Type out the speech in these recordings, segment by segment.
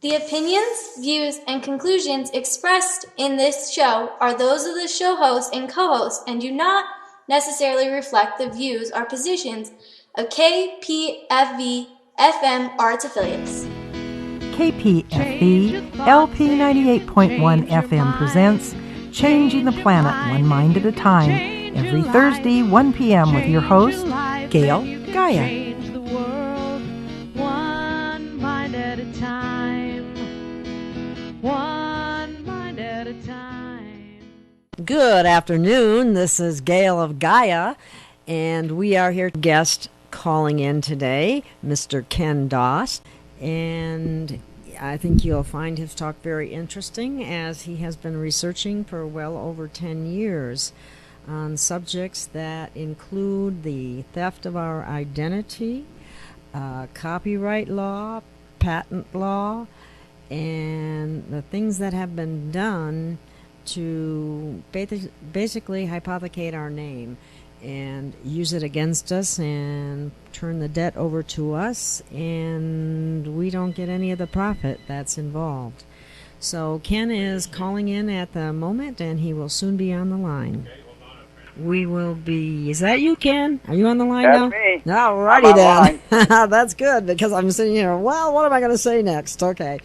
The opinions, views, and conclusions expressed in this show are those of the show host and co-host and do not necessarily reflect the views or positions of KPFV FM or its affiliates. KPFV LP 98.1 FM presents Changing the Planet One Mind at a Time every Thursday, 1 p.m. with your host, Gail Gaia. Good afternoon. This is Gail of Gaia, and we are here guest calling in today, Mr. Ken Dost, and I think you'll find his talk very interesting as he has been researching for well over 10 years on subjects that include the theft of our identity, copyright law, patent law, and the things that have been done to basically hypothecate our name and use it against us and turn the debt over to us, and we don't get any of the profit that's involved. So Ken is calling in at the moment, and he will soon be on the line. We will be... Is that you, Ken? Are you on the line now? That's me. All righty then. That's good, because I'm sitting here, well, what am I going to say next? Okay.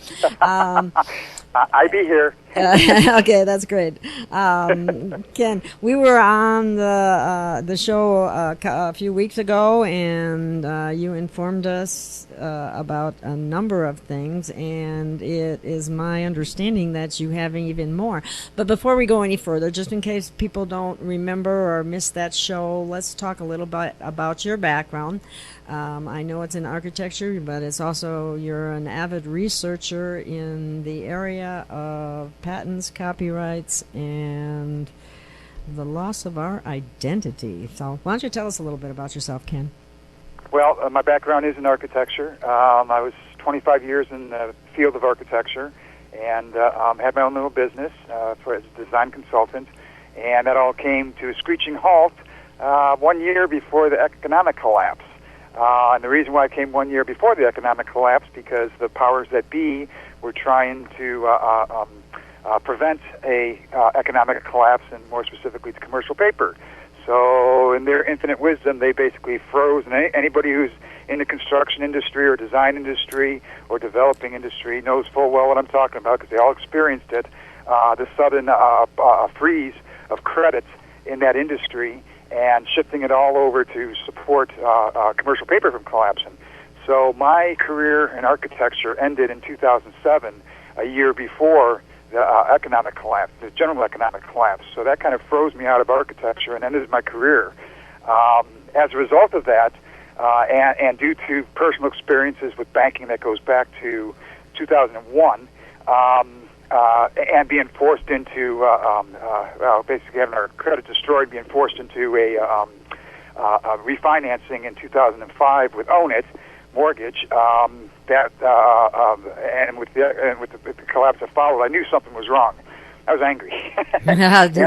I be here. Okay, that's great. Ken, we were on the show a few weeks ago, and you informed us about a number of things, and it is my understanding that you have even more. But before we go any further, just in case people don't remember or miss that show, let's talk a little bit about your background. I know it's in architecture, but it's also you're an avid researcher in the area of patents, copyrights, and the loss of our identity. So why don't you tell us a little bit about yourself, Ken? Well, my background is in architecture. I was 25 years in the field of architecture and had my own little business as a design consultant, and that all came to a screeching halt 1 year before the economic collapse. And the reason why I came 1 year before the economic collapse, because the powers that be were trying to prevent a economic collapse, and more specifically to commercial paper. So in their infinite wisdom, they basically froze, and anybody who's in the construction industry or design industry or developing industry knows full well what I'm talking about, because they all experienced it, the sudden freeze of credits in that industry, and shifting it all over to support commercial paper from collapsing. So my career in architecture ended in 2007, a year before the economic collapse, the general economic collapse. So that kind of froze me out of architecture and ended my career. As a result of that, and due to personal experiences with banking that goes back to 2001, and being forced into, basically having our credit destroyed, being forced into a refinancing in 2005 with Own It mortgage. And with the collapse that followed, I knew something was wrong. I was angry.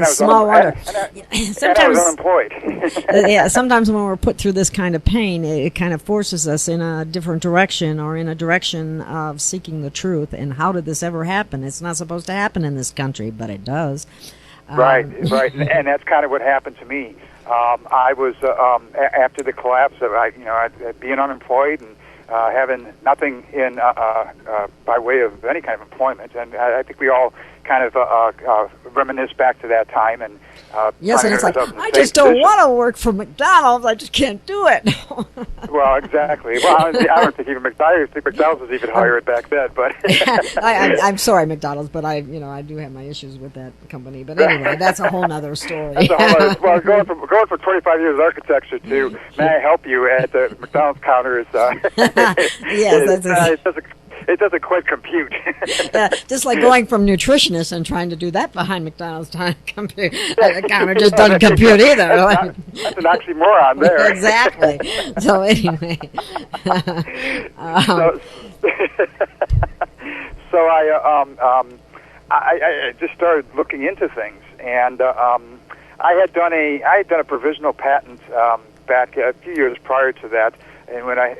Small wonder. And I was unemployed. Yeah, sometimes when we're put through this kind of pain, it kind of forces us in a different direction, or in a direction of seeking the truth. And how did this ever happen? It's not supposed to happen in this country, but it does. Right. And that's kind of what happened to me. I was, after the collapse, being unemployed and having nothing in by way of any kind of employment. And I think we all kind of reminisce back to that time. And yes, and it's like, I just don't want to work for McDonald's. I just can't do it. Well, exactly. Well, I don't think even McDonald's was even hired back then. But I'm sorry, McDonald's, but I do have my issues with that company. But anyway, that's a whole other story. That's a whole other, well, going for 25 years of architecture to may I help you at the McDonald's counter is yes, it doesn't quite compute. Just like going from nutritionist and trying to do that behind McDonald's counter just doesn't compute either. That's an oxymoron there. Exactly. So anyway. So I just started looking into things, and I had done a provisional patent back a few years prior to that, and when I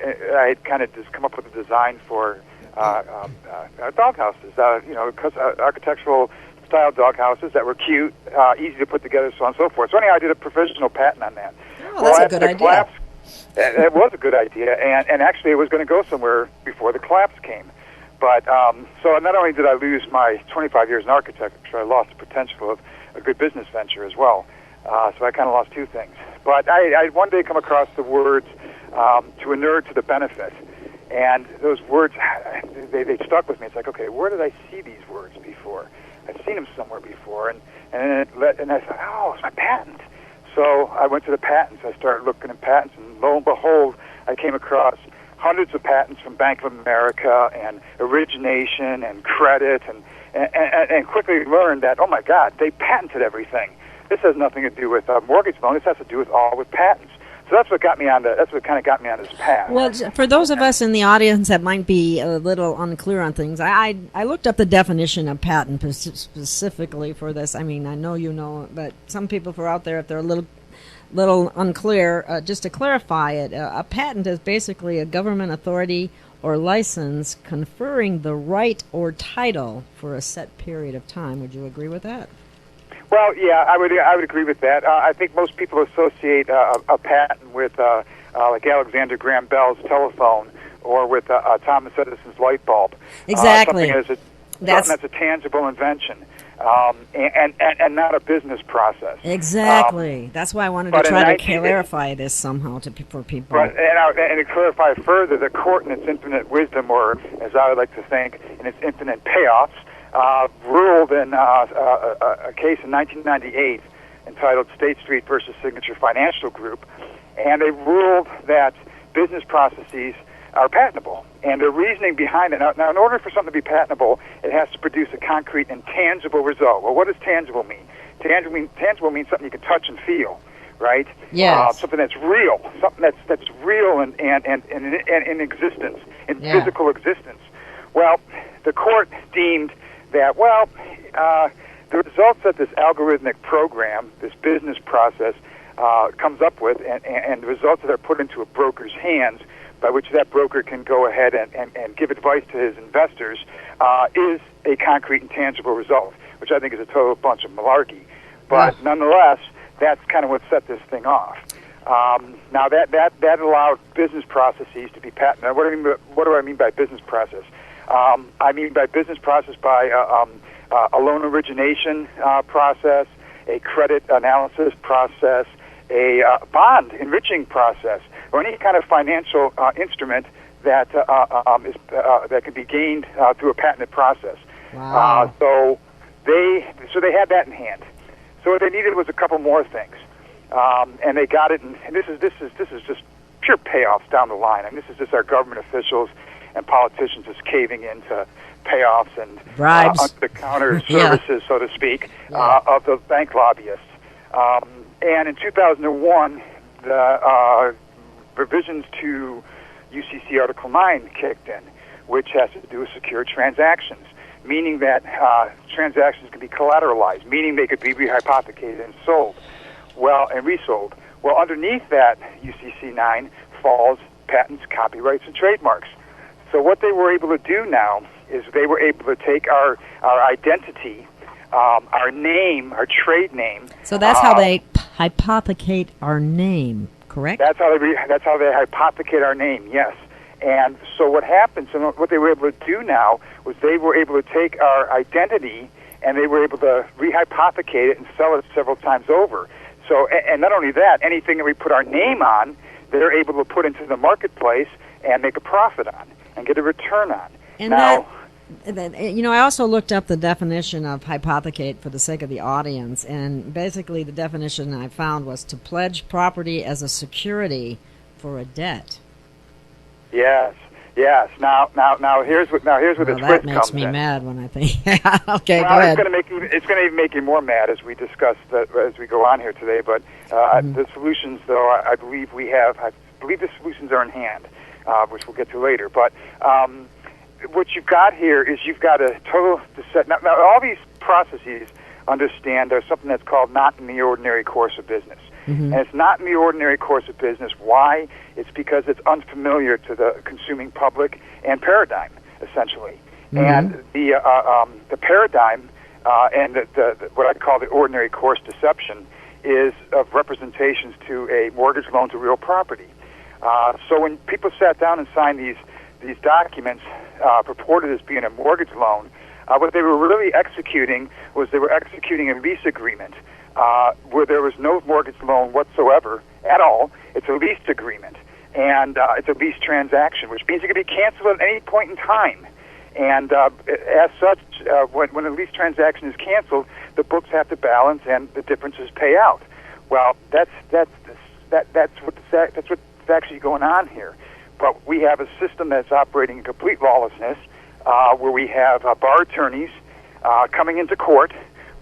had kind of just come up with a design for doghouses, because architectural style doghouses that were cute, easy to put together, so on and so forth. So anyhow, I did a provisional patent on that. Oh, that's a good idea. It was a good idea, and actually it was going to go somewhere before the collapse came. But so not only did I lose my 25 years in architecture, I lost the potential of a good business venture as well. So I kind of lost two things. But I one day come across the words to inure to the benefit. And those words, they stuck with me. It's like, okay, where did I see these words before? I've seen them somewhere before. And I thought, oh, it's my patent. So I went to the patents. I started looking at patents, and lo and behold, I came across hundreds of patents from Bank of America and origination and credit, and quickly learned that, oh my God, they patented everything. This has nothing to do with mortgage loan. This has to do with patents. So that's what got me on that's what kind of got me on this path. Well, for those of us in the audience that might be a little unclear on things, I looked up the definition of patent specifically for this. I mean, I know you know, but some people for out there, if they're a little unclear, just to clarify it, a patent is basically a government authority or license conferring the right or title for a set period of time. Would you agree with that? Well, yeah, I would agree with that. I think most people associate a patent with like Alexander Graham Bell's telephone or with Thomas Edison's light bulb. Exactly. Something that's a tangible invention. And not a business process. Exactly. That's why I wanted to try to clarify this somehow for people. But, and to clarify further, the court in its infinite wisdom, or as I would like to think, in its infinite payoffs, ruled in a case in 1998 entitled State Street versus Signature Financial Group, and they ruled that business processes are patentable. And the reasoning behind it, now in order for something to be patentable, it has to produce a concrete and tangible result. Well, what does tangible mean? Tangible means something you can touch and feel, right? Yes. Something that's real, something that's real and in existence, in physical existence. Well, the court deemed that, the results that this algorithmic program, this business process, comes up with, and the results that are put into a broker's hands, by which that broker can go ahead and give advice to his investors, is a concrete and tangible result, which I think is a total bunch of malarkey. But nonetheless, that's kind of what set this thing off. Now, that allowed business processes to be patented. Now, what do I mean by business process? I mean by business process by a loan origination process, a credit analysis process, a bond enriching process, or any kind of financial instrument that that can be gained through a patented process. Wow. So they had that in hand. So what they needed was a couple more things, and they got it. And this is just pure payoffs down the line. I mean, this is just our government officials and politicians just caving into payoffs and bribes, under-the-counter services, so to speak, of the bank lobbyists. And in 2001, the revisions to UCC Article 9 kicked in, which has to do with secure transactions, meaning that transactions can be collateralized, meaning they could be rehypothecated and sold, and resold. Well, underneath that UCC 9 falls patents, copyrights, and trademarks. So what they were able to do now is they were able to take our identity, our name, our trade name. So that's how they hypothecate our name, correct? That's how they hypothecate our name. Yes. And so what happens, and what they were able to do now was they were able to take our identity and they were able to rehypothecate it and sell it several times over. So, and not only that, anything that we put our name on, they're able to put into the marketplace and make a profit on and get a return on. And now, I also looked up the definition of hypothecate for the sake of the audience, and basically the definition I found was to pledge property as a security for a debt. Yes. Now here's where the twist comes in. That makes me mad when I think. Okay, go ahead. It's going to make you more mad as we discuss as we go on here today. But the solutions, though, I believe the solutions are in hand, which we'll get to later. But what you've got here is you've got a total set. Now, all these processes understand there's something that's called not in the ordinary course of business. Mm-hmm. And it's not in the ordinary course of business. Why? It's because it's unfamiliar to the consuming public and paradigm. essentially. And the paradigm and the what I call the ordinary course deception is of representations to a mortgage loan to real property. So when people sat down and signed these documents purported as being a mortgage loan, what they were really executing was they were executing a lease agreement where there was no mortgage loan whatsoever at all. It's a lease agreement, and it's a lease transaction, which means it can be canceled at any point in time. And as such, when a lease transaction is canceled, the books have to balance and the differences pay out. Well, that's what's actually going on here. But we have a system that's operating in complete lawlessness, where we have bar attorneys coming into court,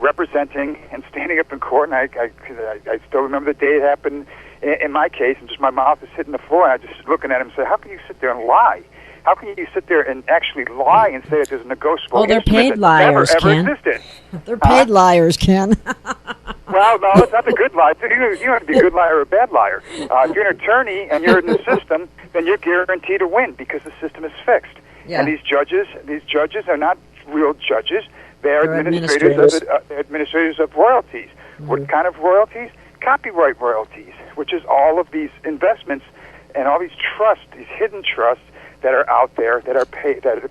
representing and standing up in court. And I still remember the day it happened in my case, and just my mouth is hitting the floor, and I just looking at him and say, "How can you sit there and lie? How can you sit there and actually lie and say that there's a negotiable they're instrument paid that liars, never, Ken. ever existed?" They're paid liars, Ken. Well, no, it's not the good lie. You don't have to be a good liar or a bad liar. If you're an attorney and you're in the system, then you're guaranteed to win because the system is fixed. Yeah. And these judges are not real judges. They're administrators of royalties. What kind of royalties? Copyright royalties, which is all of these investments and all these trusts, these hidden trusts that are out there that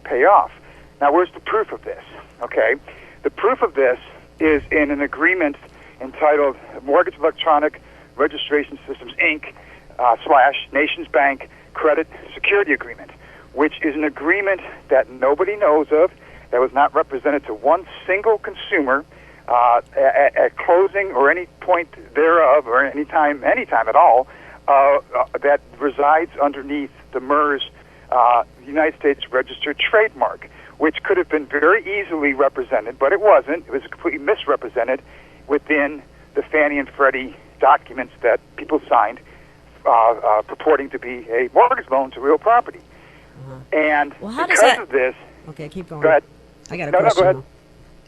pay off. Now, where's the proof of this? Okay, the proof of this is in an agreement entitled Mortgage Electronic Registration Systems Inc. / NationsBank Credit Security Agreement, which is an agreement that nobody knows of, that was not represented to one single consumer at closing or any point thereof or any time at all, that resides underneath the MERS United States Registered Trademark, which could have been very easily represented, but it wasn't. It was completely misrepresented within the Fannie and Freddie documents that people signed purporting to be a mortgage loan to real property. And because of this... Okay, keep going. Go ahead. I got a question. No, go ahead.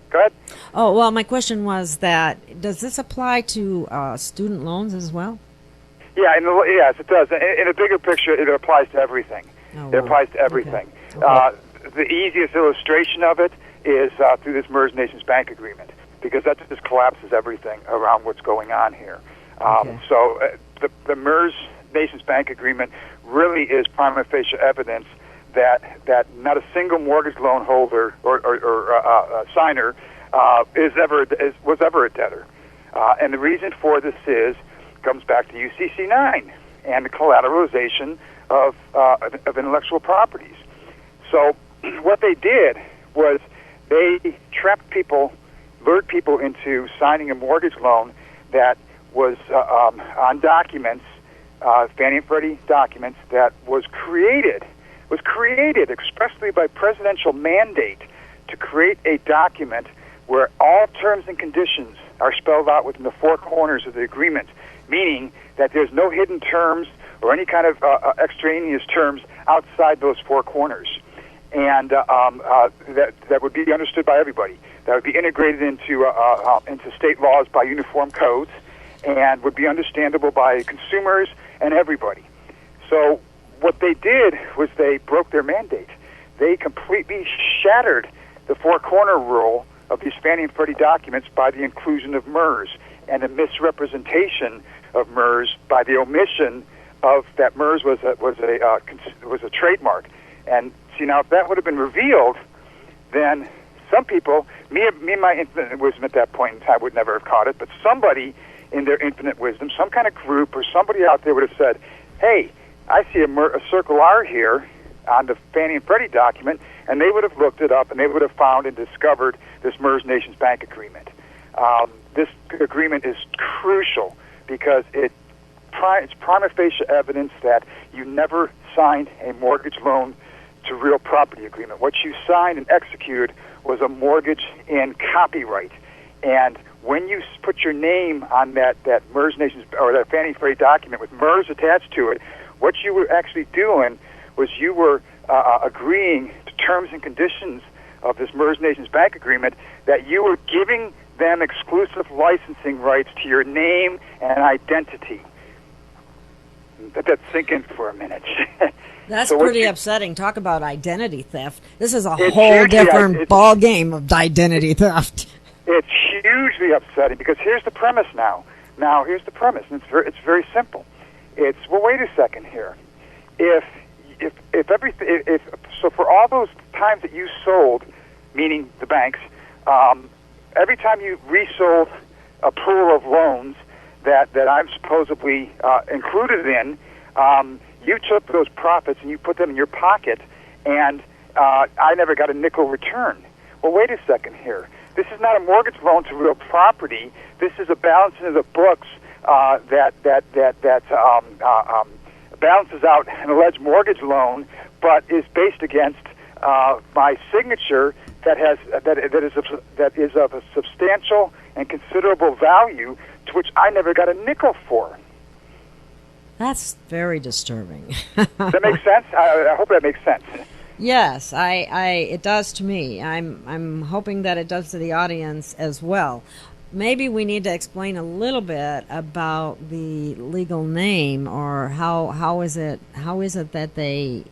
Go ahead. Oh, well, my question was that, does this apply to student loans as well? Yeah, yes, it does. In a bigger picture, it applies to everything. Oh, it applies to everything. Okay. The easiest illustration of it is through this MERS NationsBank agreement, because that just collapses everything around what's going on here. So the MERS NationsBank agreement really is prima facie evidence that not a single mortgage loan holder or signer was ever a debtor. And the reason for this comes back to UCC 9 and the collateralization of intellectual properties. So what they did was they trapped people, lured people into signing a mortgage loan that was on documents, Fannie and Freddie documents, that was created expressly by presidential mandate to create a document where all terms and conditions are spelled out within the four corners of the agreement, meaning that there's no hidden terms or any kind of extraneous terms outside those four corners. And that would be understood by everybody. That would be integrated into state laws by uniform codes and would be understandable by consumers and everybody. So what they did was they broke their mandate. They completely shattered the four-corner rule of these Fannie and Freddie documents by the inclusion of MERS and the misrepresentation of MERS by the omission of that MERS was a trademark. And see, now if that would have been revealed, then some people, me and my infinite wisdom at that point in time would never have caught it, but somebody in their infinite wisdom, some kind of group or somebody out there would have said, "Hey, I see a circle R here on the Fannie and Freddie document," and they would have looked it up and they would have found and discovered this MERS NationsBank agreement. This agreement is crucial because it's prima facie evidence that you never signed a mortgage loan to real property agreement. What you signed and executed was a mortgage in copyright. And when you put your name on that MERS Nations or that Fannie Freddie document with MERS attached to it, what you were actually doing was you were agreeing to terms and conditions of this MERS NationsBank agreement that you were giving them exclusive licensing rights to your name and identity. Let that sink in for a minute. That's So pretty upsetting. Talk about identity theft. This is a It's whole hugely- different it's- ball game of identity theft. It's hugely upsetting because here's the premise now. Now, here's the premise, and it's very simple. It's, well, wait a second here. If so for all those times that you sold, meaning the banks, every time you resold a pool of loans that I'm supposedly included in, you took those profits and you put them in your pocket, and I never got a nickel return. Well, wait a second here. This is not a mortgage loan to real property. This is a balancing of the books that balances out an alleged mortgage loan, but is based against my signature that is of a substantial and considerable value, to which I never got a nickel for. That's very disturbing. Does that make sense? I hope that makes sense. Yes, it does to me. I'm hoping that it does to the audience as well. Maybe we need to explain a little bit about the legal name, or how is it that they,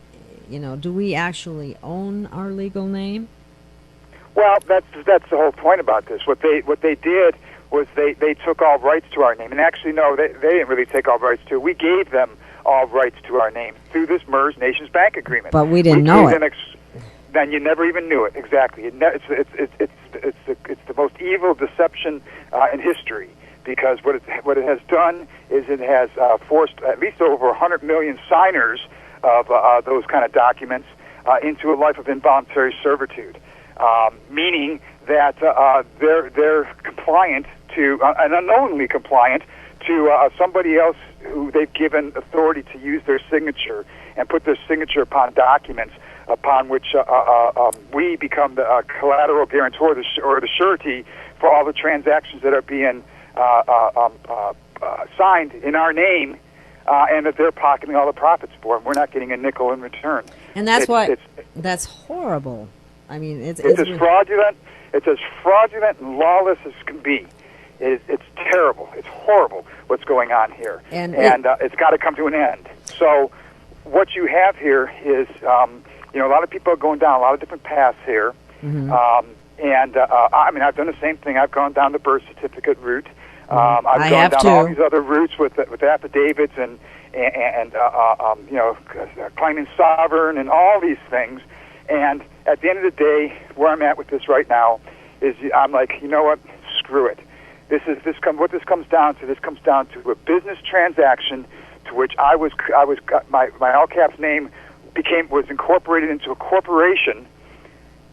do we actually own our legal name? Well, that's the whole point about this. What they did was they took all rights to our name, and actually no, they didn't really take all rights to it. We gave them all rights to our name through this MERS NationsBank agreement. But we didn't know it. Then you never even knew it. Exactly. It's the most evil deception in history, because what it has done is it has forced at least over 100 million signers of those kind of documents into a life of involuntary servitude, meaning that they're compliant to and unknowingly compliant to somebody else who they've given authority to use their signature and put their signature upon documents upon which we become the collateral guarantor or the surety for all the transactions that are being signed in our name, and that they're pocketing all the profits for, and we're not getting a nickel in return. And that's that's horrible. I mean, it's as fraudulent. It's as fraudulent and lawless as can be. It's terrible. It's horrible what's going on here, and it's got to come to an end. So, what you have here is, a lot of people are going down a lot of different paths here, mm-hmm. I mean, I've done the same thing. I've gone down the birth certificate route. I've gone down all these other routes with affidavits and claiming sovereign and all these things. And at the end of the day, where I'm at with this right now is I'm like, you know what? Screw it. What this comes down to. This comes down to a business transaction to which my all caps name was incorporated into a corporation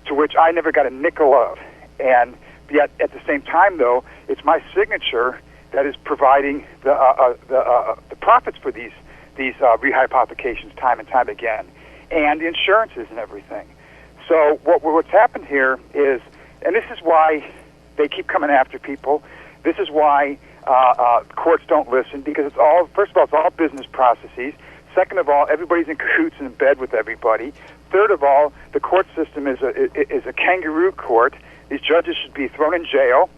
to which I never got a nickel of. And yet at the same time, though, it's my signature that is providing the profits for these rehypothecations time and time again, and the insurances and everything. So what's happened here is, and this is why they keep coming after people. This is why courts don't listen, because first of all, it's all business processes. Second of all, everybody's in cahoots and in bed with everybody. Third of all, the court system is a kangaroo court. These judges should be thrown in jail.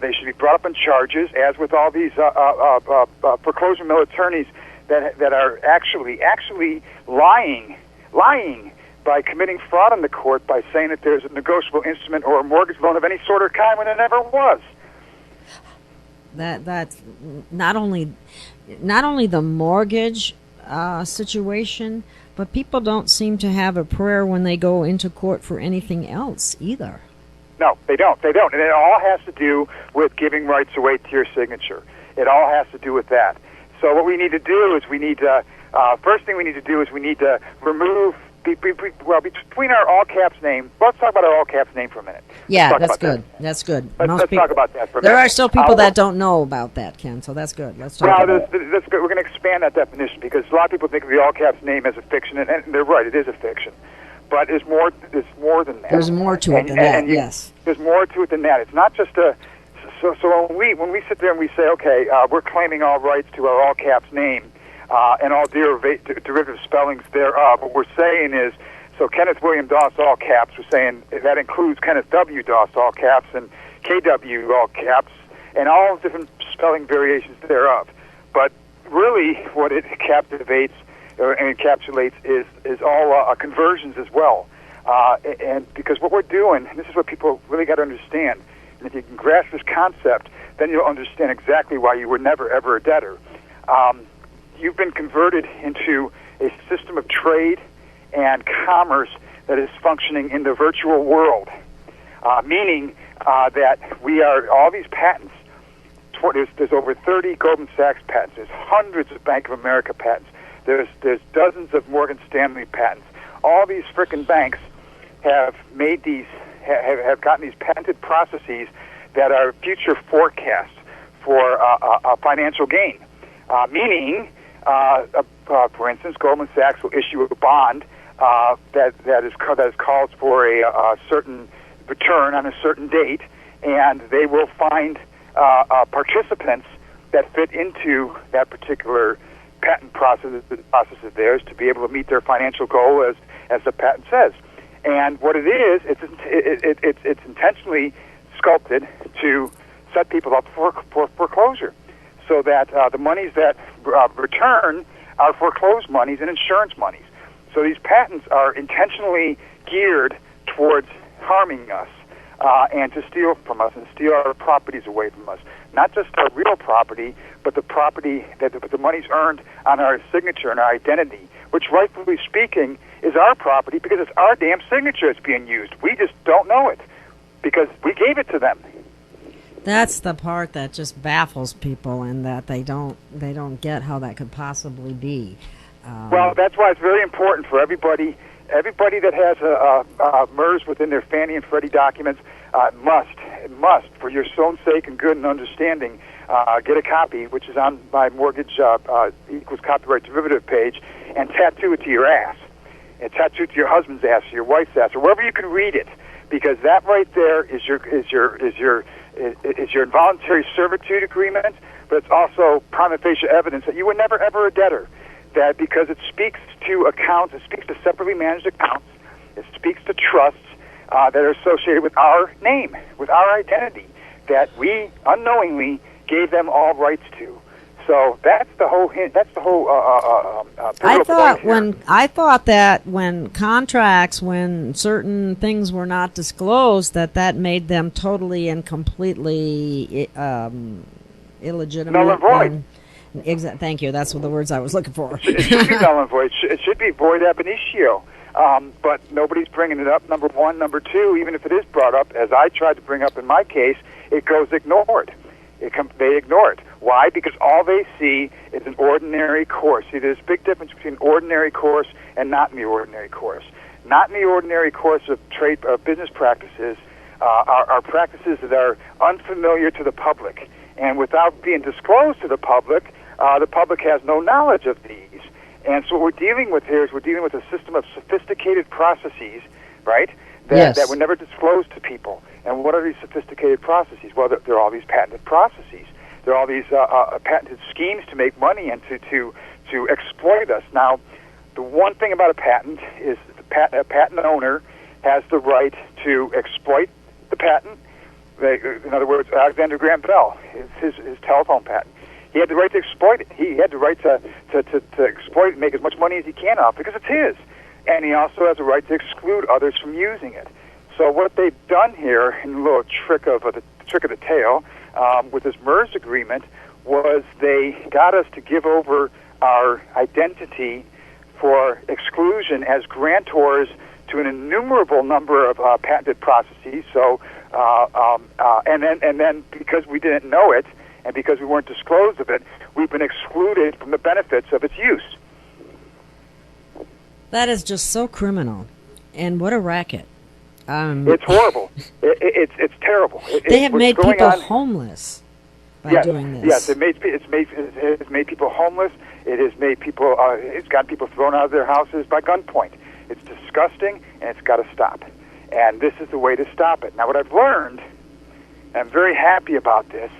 They should be brought up on charges, as with all these foreclosure mill attorneys that are actually lying by committing fraud in the court by saying that there's a negotiable instrument or a mortgage loan of any sort or kind when there never was. That's not only the mortgage situation, but people don't seem to have a prayer when they go into court for anything else either. No, they don't. And it all has to do with giving rights away to your signature. It all has to do with that. So what we need to do is first thing we need to do is we need to remove, between our all caps name, let's talk about our all caps name for a minute. Yeah, that's good. That's good. Let's talk about that for a minute. There are still people that don't know about that, Ken, so that's good. Let's talk about it. That's good. We're going to expand that definition, because a lot of people think of the all caps name as a fiction, and they're right, it is a fiction. But it's more than that. There's more to it than that, yes. There's more to it than that. It's not just So when we sit there and we say, okay, we're claiming all rights to our all caps name and all derivative spellings thereof, what we're saying is, so Kenneth William Dost all caps, we're saying that includes Kenneth W. Dost all caps and KW all caps and all different spelling variations thereof. But really what it captivates and encapsulates is all conversions as well. And because what we're doing, and this is what people really got to understand, and if you can grasp this concept, then you'll understand exactly why you were never, ever a debtor. You've been converted into a system of trade and commerce that is functioning in the virtual world, meaning that we are, all these patents, there's over 30 Goldman Sachs patents, there's hundreds of Bank of America patents, there's dozens of Morgan Stanley patents. All these frickin' banks have made these, have gotten these patented processes that are future forecasts for a financial gain, meaning, for instance, Goldman Sachs will issue a bond that calls for a certain return on a certain date, and they will find participants that fit into that particular patent process of theirs to be able to meet their financial goal as the patent says. And what it is, it's intentionally sculpted to set people up for foreclosure, so that the monies that return are foreclosed monies and insurance monies. So these patents are intentionally geared towards harming us and to steal from us and steal our properties away from us. Not just our real property, but the property that the money's earned on our signature and our identity, which rightfully speaking is our property because it's our damn signature that's being used. We just don't know it because we gave it to them. That's the part that just baffles people, and that they don't get how that could possibly be. Well, that's why it's very important for everybody that has a MERS within their Fannie and Freddie documents must, for your own sake and good and understanding, get a copy, which is on my mortgage equals copyright derivative page, and tattoo it to your ass, and tattoo it to your husband's ass, or your wife's ass, or wherever you can read it, because that right there is your involuntary servitude agreement, but it's also prima facie evidence that you were never ever a debtor. That because it speaks to accounts, it speaks to separately managed accounts, it speaks to trusts that are associated with our name, with our identity, that we unknowingly gave them all rights to. So that's the whole hint. That's the whole. I thought that when contracts, when certain things were not disclosed, that made them totally and completely illegitimate. Null and void. Thank you. That's what the words I was looking for. It should be null and void. It should be void ab initio. But nobody's bringing it up, number one. Number two, even if it is brought up, as I tried to bring up in my case, it goes ignored. They ignore it. Why? Because all they see is an ordinary course. See, there's a big difference between ordinary course and not in the ordinary course. Not in the ordinary course of business practices are practices that are unfamiliar to the public. And without being disclosed to the public has no knowledge of these. And so what we're dealing with here is we're dealing with a system of sophisticated processes, right, that were never disclosed to people. And what are these sophisticated processes? Well, there are all these patented processes. There are all these patented schemes to make money and to exploit us. Now, the one thing about a patent is a patent owner has the right to exploit the patent. In other words, Alexander Graham Bell, his telephone patent. He had the right to exploit it. He had the right to exploit it and make as much money as he can off because it's his. And he also has a right to exclude others from using it. So what they've done here, in a little trick of the tail, with this MERS agreement, was they got us to give over our identity for exclusion as grantors to an innumerable number of patented processes. So, and then because we didn't know it, and because we weren't disclosed of it, we've been excluded from the benefits of its use. That is just so criminal, and what a racket! It's horrible. It's terrible. They have made people homeless by doing this. Yes, it's made people homeless. It has made people. It's got people thrown out of their houses by gunpoint. It's disgusting, and it's got to stop. And this is the way to stop it. Now, what I've learned, and I'm very happy about this,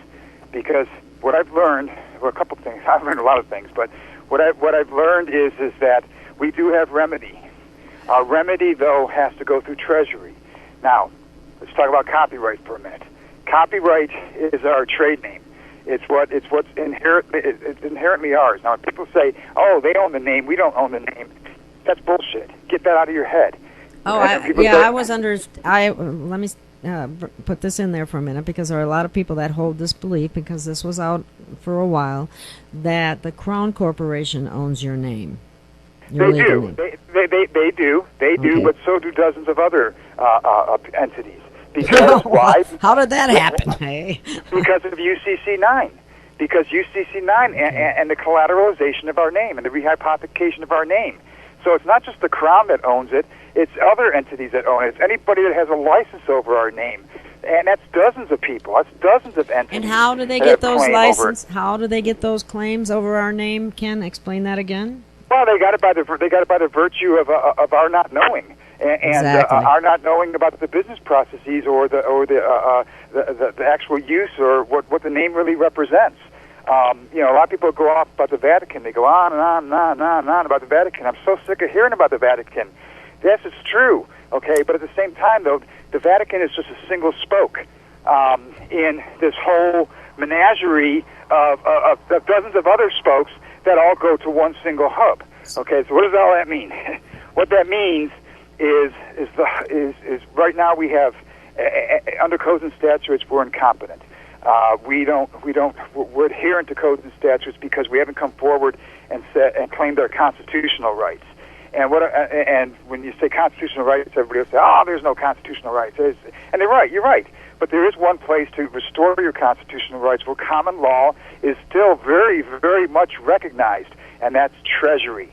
because what I've learned, well, a couple of things. I've learned a lot of things, but what I've learned is that we do have remedy. Our remedy, though, has to go through Treasury. Now, let's talk about copyright for a minute. Copyright is our trade name. It's what's inherently ours. Now, when people say, "Oh, they own the name, we don't own the name," that's bullshit. Get that out of your head. Oh, let me put this in there for a minute, because there are a lot of people that hold this belief, because this was out for a while, that the Crown Corporation owns your name. They do. They do, but so do dozens of other entities. Because why? How did that happen? Hey? Because of UCC 9. Because UCC 9 and the collateralization of our name and the rehypothecation of our name. So it's not just the Crown that owns it, it's other entities that own it. It's anybody that has a license over our name. And that's dozens of people. That's dozens of entities. And how do they get those licenses? How do they get those claims over our name? Ken, explain that again. Well, they got it by the virtue of our not knowing, and exactly. Our not knowing about the business processes or the actual use or what the name really represents. A lot of people go off about the Vatican. They go on and on and on and on and on about the Vatican. I'm so sick of hearing about the Vatican. Yes, it's true, okay, but at the same time, though, the Vatican is just a single spoke in this whole menagerie of dozens of other spokes that all go to one single hub. Okay, so what does all that mean? What that means is right now we have under codes and statutes we're incompetent. We're adherent to codes and statutes because we haven't come forward and claimed our constitutional rights. And when you say constitutional rights, everybody will say, "Oh, there's no constitutional rights." And they're right. You're right. But there is one place to restore your constitutional rights where common law is still very, very much recognized, and that's Treasury.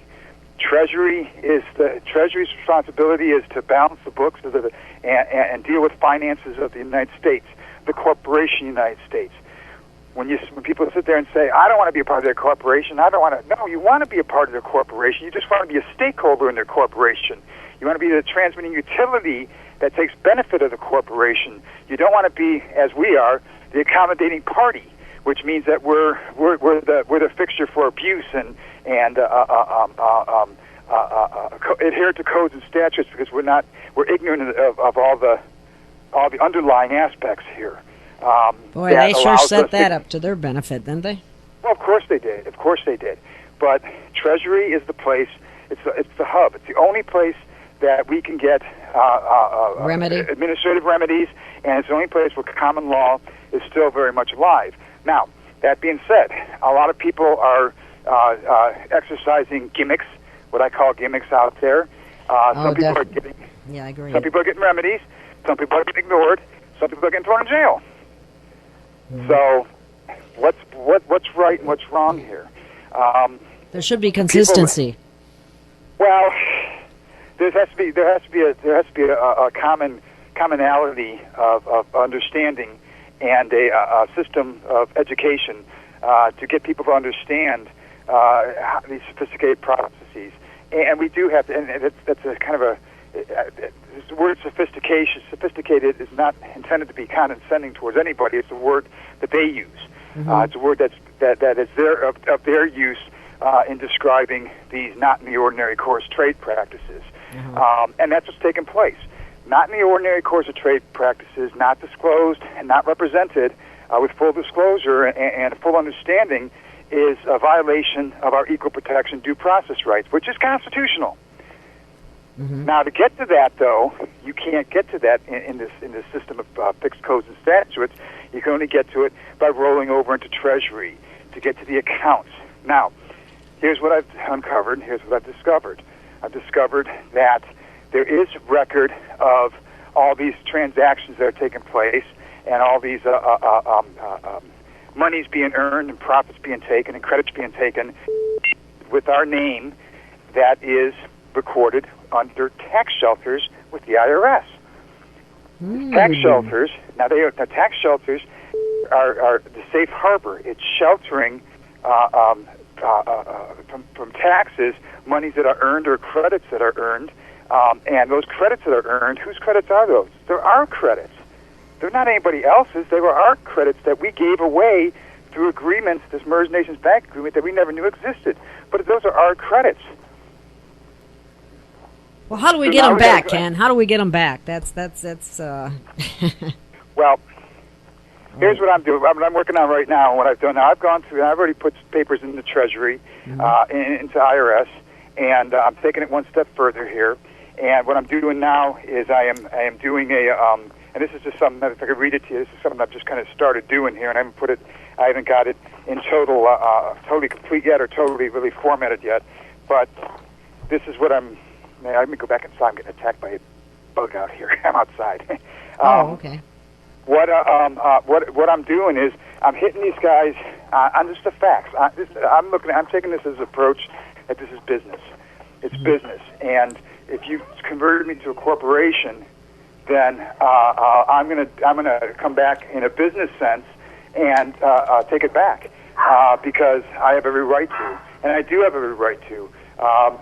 Treasury's responsibility is to balance the books and deal with finances of the United States, the corporation United States. When people sit there and say, "I don't want to be a part of their corporation," I don't want to. No, you want to be a part of their corporation. You just want to be a stakeholder in their corporation. You want to be the transmitting utility that takes benefit of the corporation. You don't want to be, as we are, the accommodating party, which means that we're the fixture for abuse and adhere to codes and statutes because we're ignorant of all the underlying aspects here. Boy, they sure set that up to their benefit, didn't they? Well, of course they did. Of course they did. But Treasury is the place. It's the hub. It's the only place that we can get administrative remedies, and it's the only place where common law is still very much alive. Now, that being said, a lot of people are exercising gimmicks, what I call gimmicks out there. Some people are getting, yeah, I agree. Some people are getting remedies. Some people are getting ignored. Some people are getting thrown in jail. So, what's right and what's wrong here? There should be consistency. Well, there has to be a commonality of understanding and a system of education to get people to understand these sophisticated processes. And we do have to, and that's a kind of a. The word sophisticated is not intended to be condescending towards anybody. It's a word that they use. It's a word that is of their use in describing these not in the ordinary course trade practices. And that's what's taken place. Not in the ordinary course of trade practices, not disclosed and not represented with full disclosure and full understanding is a violation of our equal protection due process rights, which is constitutional. Now, to get to that, though, you can't get to that in this system of fixed codes and statutes. You can only get to it by rolling over into Treasury to get to the accounts. Now, here's what I've uncovered. Here's what I've discovered. I've discovered that there is record of all these transactions that are taking place and all these monies being earned and profits being taken and credits being taken with our name that is recorded under tax shelters with the IRS. Tax shelters, now tax shelters are the safe harbor. It's sheltering from taxes monies that are earned or credits that are earned. And those credits that are earned, whose credits are those? They're our credits. They're not anybody else's. They were our credits that we gave away through agreements, this MERS NationsBank agreement that we never knew existed. But those are our credits. Well, how do we get them back, Ken? How do we get them back? That's. Well, Here's what I'm doing. What I'm working on right now, and what I've done now. I've already put papers in the Treasury, into IRS, and I'm taking it one step further here. And what I'm doing now is I am doing and this is just something that if I could read it to you, this is something I've just kind of started doing here, and I haven't got it in totally complete yet or totally really formatted yet. But this is what let me go back inside. I'm getting attacked by a bug out here. I'm outside. Okay. What I'm doing is I'm hitting these guys on just the facts. I'm taking this as an approach that this is business. It's business, and if you converted me to a corporation, then I'm gonna come back in a business sense and take it back because I have every right to, and I do have every right to.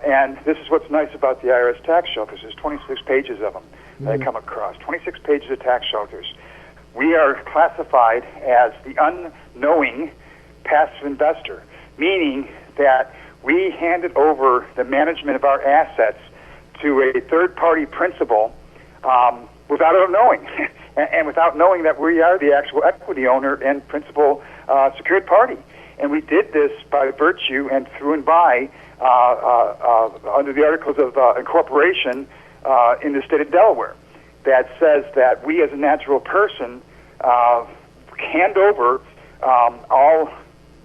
And this is what's nice about the IRS tax shelters. There's 26 pages of them that I come across. 26 pages of tax shelters. We are classified as the unknowing passive investor, meaning that we handed over the management of our assets to a third-party principal without our knowing, and without knowing that we are the actual equity owner and principal secured party. And we did this by virtue and through and by under the Articles of Incorporation in the state of Delaware that says that we as a natural person hand over all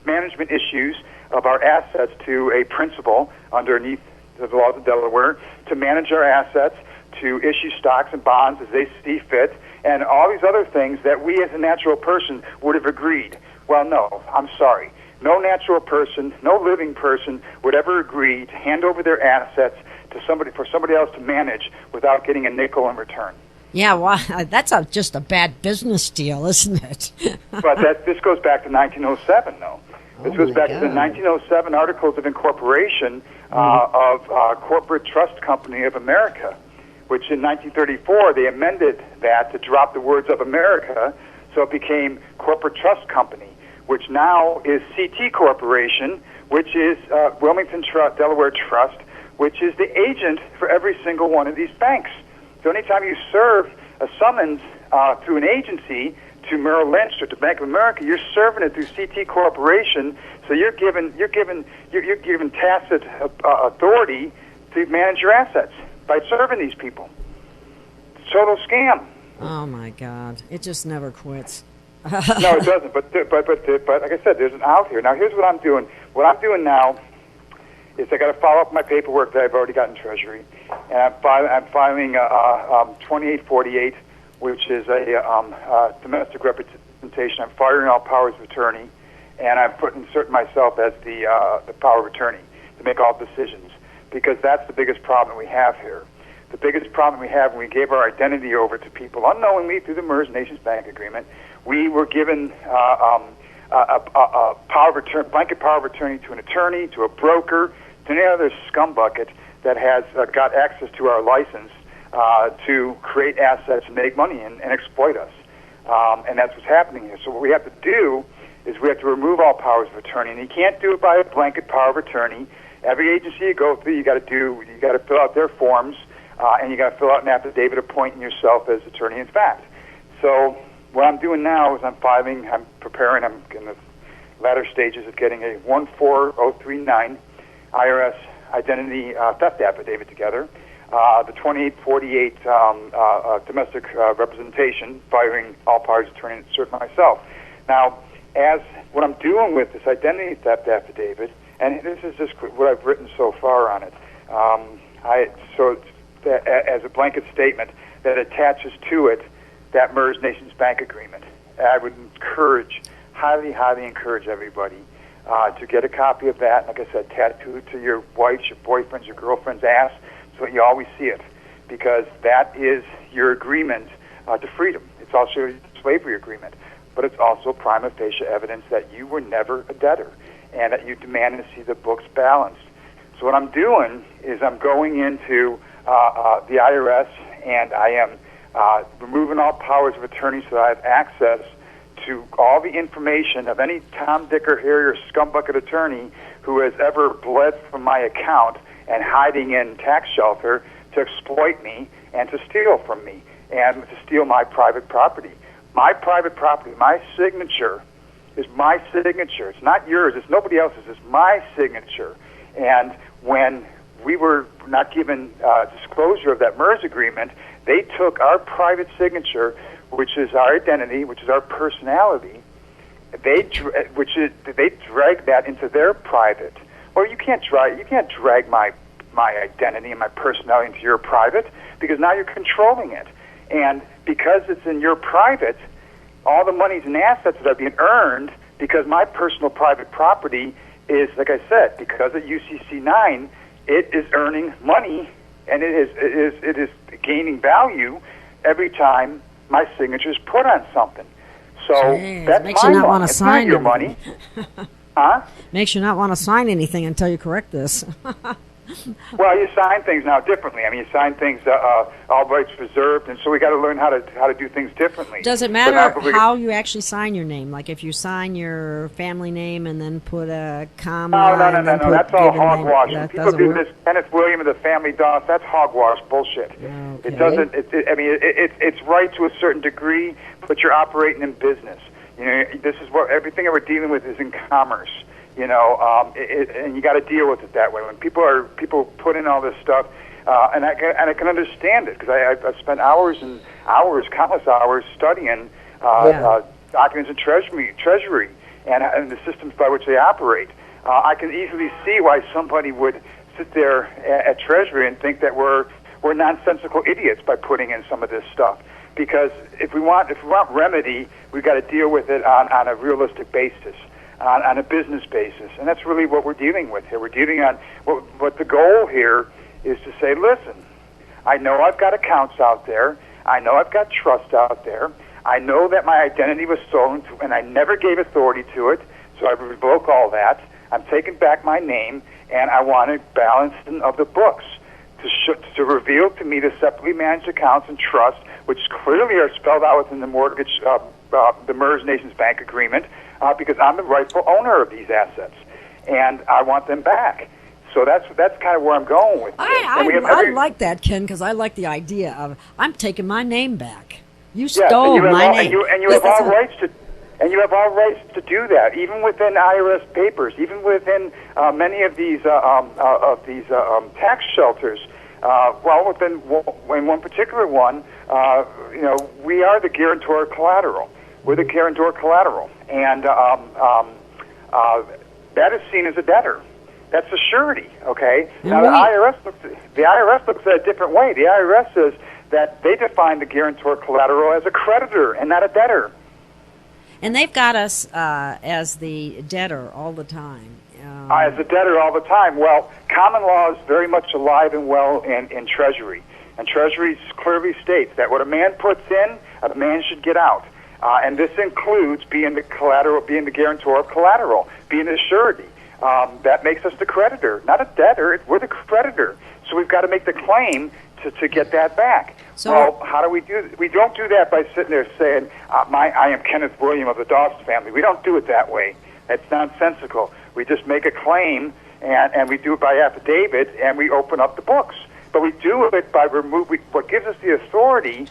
management issues of our assets to a principal underneath the laws of Delaware to manage our assets, to issue stocks and bonds as they see fit, and all these other things that we as a natural person would have agreed. Well, no, I'm sorry. No natural person, no living person would ever agree to hand over their assets to for somebody else to manage without getting a nickel in return. Yeah, well, that's just a bad business deal, isn't it? But this goes back to 1907, though. This goes back to the 1907 Articles of Incorporation of Corporate Trust Company of America, which in 1934 they amended that to drop the words of America, so it became Corporate Trust Company, which now is CT Corporation, which is Wilmington Delaware Trust, which is the agent for every single one of these banks. So anytime you serve a summons through an agency to Merrill Lynch or to Bank of America, you're serving it through CT Corporation. So you're given tacit authority to manage your assets by serving these people. It's a total scam. Oh my God! It just never quits. No, it doesn't. But like I said, there's an out here. Now here's what I'm doing. What I'm doing now is I got to follow up my paperwork that I've already got in Treasury, and I'm filing 2848, which is a domestic representation. I'm firing all powers of attorney, and I'm inserting myself as the power of attorney to make all decisions, because that's the biggest problem we have here. The biggest problem we have when we gave our identity over to people unknowingly through the MERS NationsBank agreement, we were given a blanket power of attorney to an attorney, to a broker, to any other scumbucket that has got access to our license to create assets and make money and exploit us. And that's what's happening here. So what we have to do is we have to remove all powers of attorney, and you can't do it by a blanket power of attorney. Every agency you go through, you got to fill out their forms, and you got to fill out an affidavit appointing yourself as attorney in fact. So what I'm doing now is I'm preparing, I'm in the latter stages of getting a 14039 IRS identity theft affidavit together, the 2848 domestic representation, firing all parties attorney and insert myself. Now, as what I'm doing with this identity theft affidavit, and this is just what I've written so far on it, as a blanket statement that attaches to it that MERS NationsBank agreement. I would highly encourage everybody to get a copy of that. Like I said, tattoo it to your wife's, your boyfriend's, your girlfriend's ass so that you always see it, because that is your agreement to freedom. It's also your slavery agreement, but it's also prima facie evidence that you were never a debtor and that you demand to see the books balanced. So what I'm doing is I'm going into the IRS, and I am removing all powers of attorney so that I have access to all the information of any Tom, Dick, or Harry or scumbucket attorney who has ever bled from my account and hiding in tax shelter to exploit me and to steal from me and to steal my private property. My private property, my signature is my signature. It's not yours. It's nobody else's. It's my signature. And when we were not given disclosure of that MERS agreement, they took our private signature, which is our identity, which is our personality. They dragged that into their private. Well, you can't drag my identity and my personality into your private, because now you're controlling it. And because it's in your private, all the monies and assets that are being earned, because my personal private property is, like I said, because of UCC 9, it is earning money, and it is gaining value every time my signature is put on something. So that's makes my you not money. want to It's sign not your money. Huh? Makes you not want to sign anything until you correct this. Well, you sign things now differently. I mean, you sign things all rights reserved, and so we got to learn how to do things differently. Does it matter how you actually sign your name? Like if you sign your family name and then put a comma? No. That's all hogwash. That People do this. Kenneth William of the family Dost. That's hogwash bullshit. Okay. It doesn't. It's right to a certain degree, but you're operating in business. You know, this is what everything that we're dealing with is in commerce. You know, and you got to deal with it that way. When people put in all this stuff, and I can understand it, because I've spent hours and hours, countless hours studying documents in Treasury and the systems by which they operate. I can easily see why somebody would sit there at Treasury and think that we're nonsensical idiots by putting in some of this stuff. Because if we want remedy, we've got to deal with it on a realistic basis. On a business basis, and that's really what we're dealing with here. We're dealing on what the goal here is to say, listen, I know I've got accounts out there, I know I've got trust out there, I know that my identity was stolen, and I never gave authority to it, so I revoke all that. I'm taking back my name, and I want a balancing of the books to reveal to me the separately managed accounts and trust, which clearly are spelled out within the mortgage, the MERS NationsBank agreement, because I'm the rightful owner of these assets, and I want them back. So that's kind of where I'm going with this. I like that, Ken, because I like the idea of I'm taking my name back. You stole my name, and you have all rights to. And you have all rights to do that, even within IRS papers, even within many of these tax shelters. In one particular one, we are the guarantor collateral. We're the guarantor collateral, and that is seen as a debtor. That's a surety. Okay. Now the IRS looks at it a different way. The IRS says that they define the guarantor collateral as a creditor and not a debtor. And they've got us as the debtor all the time. As a debtor all the time. Well, common law is very much alive and well in Treasury. And Treasury clearly states that what a man puts in, a man should get out. And this includes being the guarantor of collateral, being the surety. That makes us the creditor, not a debtor. We're the creditor. So we've got to make the claim to get that back. So how do we do it? We don't do that by sitting there saying, I am Kenneth William of the Dost family. We don't do it that way. That's nonsensical. We just make a claim, and we do it by affidavit, and we open up the books. But we do it by what gives us the authority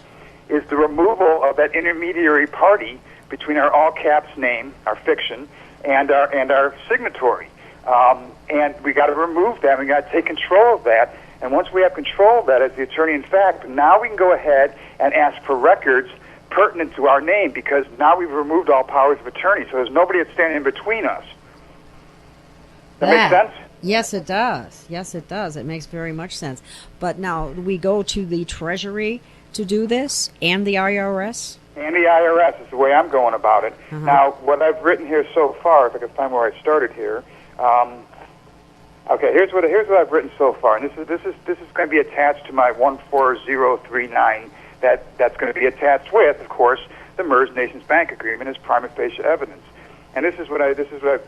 is the removal of that intermediary party between our all caps name, our fiction, and our signatory. And we got to remove that. We got to take control of that. And once we have control of that as the attorney in fact, now we can go ahead and ask for records pertinent to our name, because now we've removed all powers of attorney. So there's nobody that's standing in between us. That make sense? Yes, it does. Yes, it does. It makes very much sense. But now we go to the Treasury to do this, and the IRS? And the IRS is the way I'm going about it. Uh-huh. Now, what I've written here so far, if I can find where I started here. Okay, here's what I've written so far, and this is going to be attached to my 14039. That's going to be attached with, of course, the MERS NationsBank agreement as prima facie evidence. And this is what I've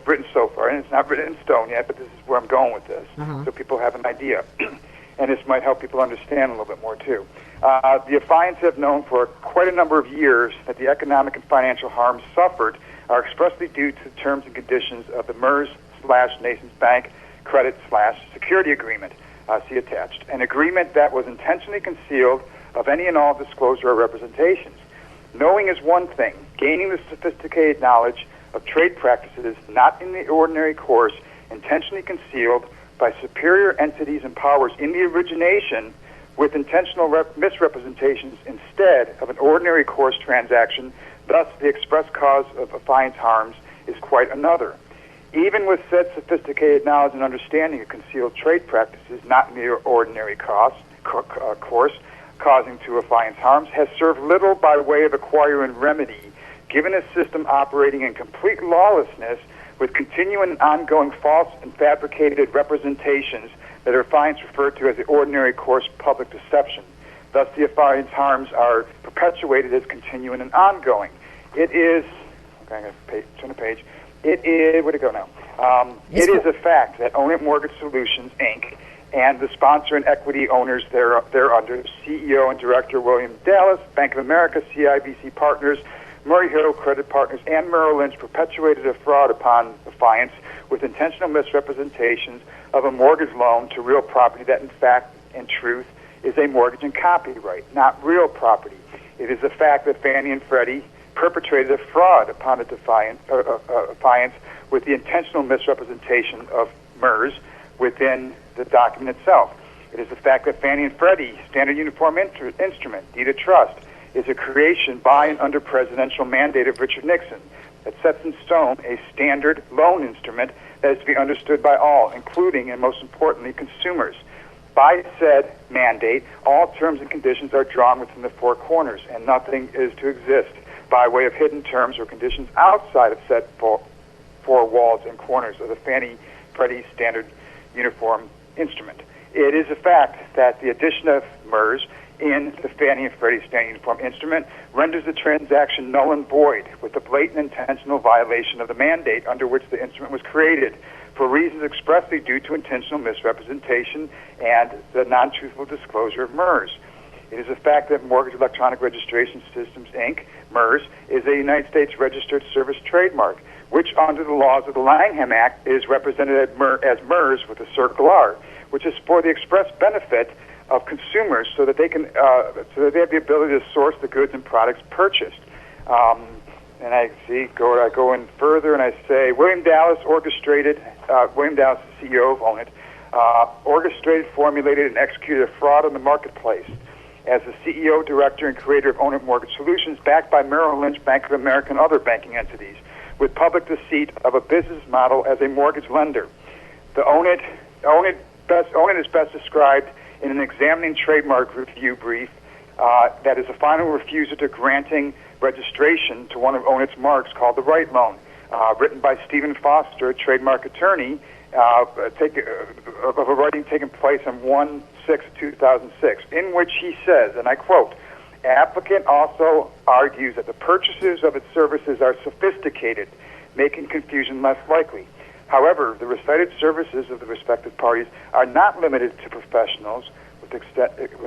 written so far, and it's not written in stone yet, but this is where I'm going with this, so people have an idea, and this might help people understand a little bit more too. The affiants have known for quite a number of years that the economic and financial harms suffered are expressly due to the terms and conditions of the MERS/NationsBank credit/security agreement, see attached, an agreement that was intentionally concealed of any and all disclosure or representations. Knowing is one thing. Gaining the sophisticated knowledge of trade practices not in the ordinary course, intentionally concealed by superior entities and powers in the origination with intentional misrepresentations instead of an ordinary course transaction, thus the express cause of affiance harms, is quite another. Even with said sophisticated knowledge and understanding of concealed trade practices not in the ordinary course, causing to affiance harms, has served little by way of acquiring remedy, given a system operating in complete lawlessness with continuing and ongoing false and fabricated representations that affiance referred to as the ordinary course public deception. Thus, the affiance harms are perpetuated as continuing and ongoing. It is, okay, I'm going to turn the page. It is, where'd it go now? It is a fact that Own It Mortgage Solutions, Inc., and the sponsor and equity owners thereunder, CEO and Director William Dallas, Bank of America, CIBC Partners, Murray Hill Credit Partners, and Merrill Lynch perpetuated a fraud upon affiance with intentional misrepresentations of a mortgage loan to real property that in fact and truth is a mortgage and copyright, not real property. It is a fact that Fannie and Freddie perpetrated a fraud upon a affiance with the intentional misrepresentation of MERS within the document itself. It is the fact that Fannie and Freddie Standard Uniform Instrument, Deed of Trust, is a creation by and under presidential mandate of Richard Nixon that sets in stone a standard loan instrument that is to be understood by all, including and most importantly consumers. By said mandate, all terms and conditions are drawn within the four corners, and nothing is to exist by way of hidden terms or conditions outside of said four walls and corners of the Fannie-Freddie Standard Uniform Instrument. It is a fact that the addition of MERS in the Fannie and Freddie Standard Uniform Instrument renders the transaction null and void with a blatant intentional violation of the mandate under which the instrument was created for reasons expressly due to intentional misrepresentation and the non-truthful disclosure of MERS. It is a fact that Mortgage Electronic Registration Systems, Inc., MERS, is a United States registered service trademark, which under the laws of the Langham Act is represented as MERS with a circle R, which is for the express benefit of consumers so that they can so that they have the ability to source the goods and products purchased. And I go in further and I say William Dallas, the CEO of Own It, orchestrated, formulated, and executed a fraud on the marketplace. As the CEO, director, and creator of Own It Mortgage Solutions, backed by Merrill Lynch, Bank of America, and other banking entities, with public deceit of a business model as a mortgage lender. The Own It is best described in an examining trademark review brief that is a final refusal to granting registration to one of Own It's marks called the Right Loan, written by Stephen Foster, a trademark attorney, of a writing taking place on 1/6/2006, in which he says, and I quote, "Applicant also argues that the purchasers of its services are sophisticated, making confusion less likely. However, the recited services of the respective parties are not limited to professionals with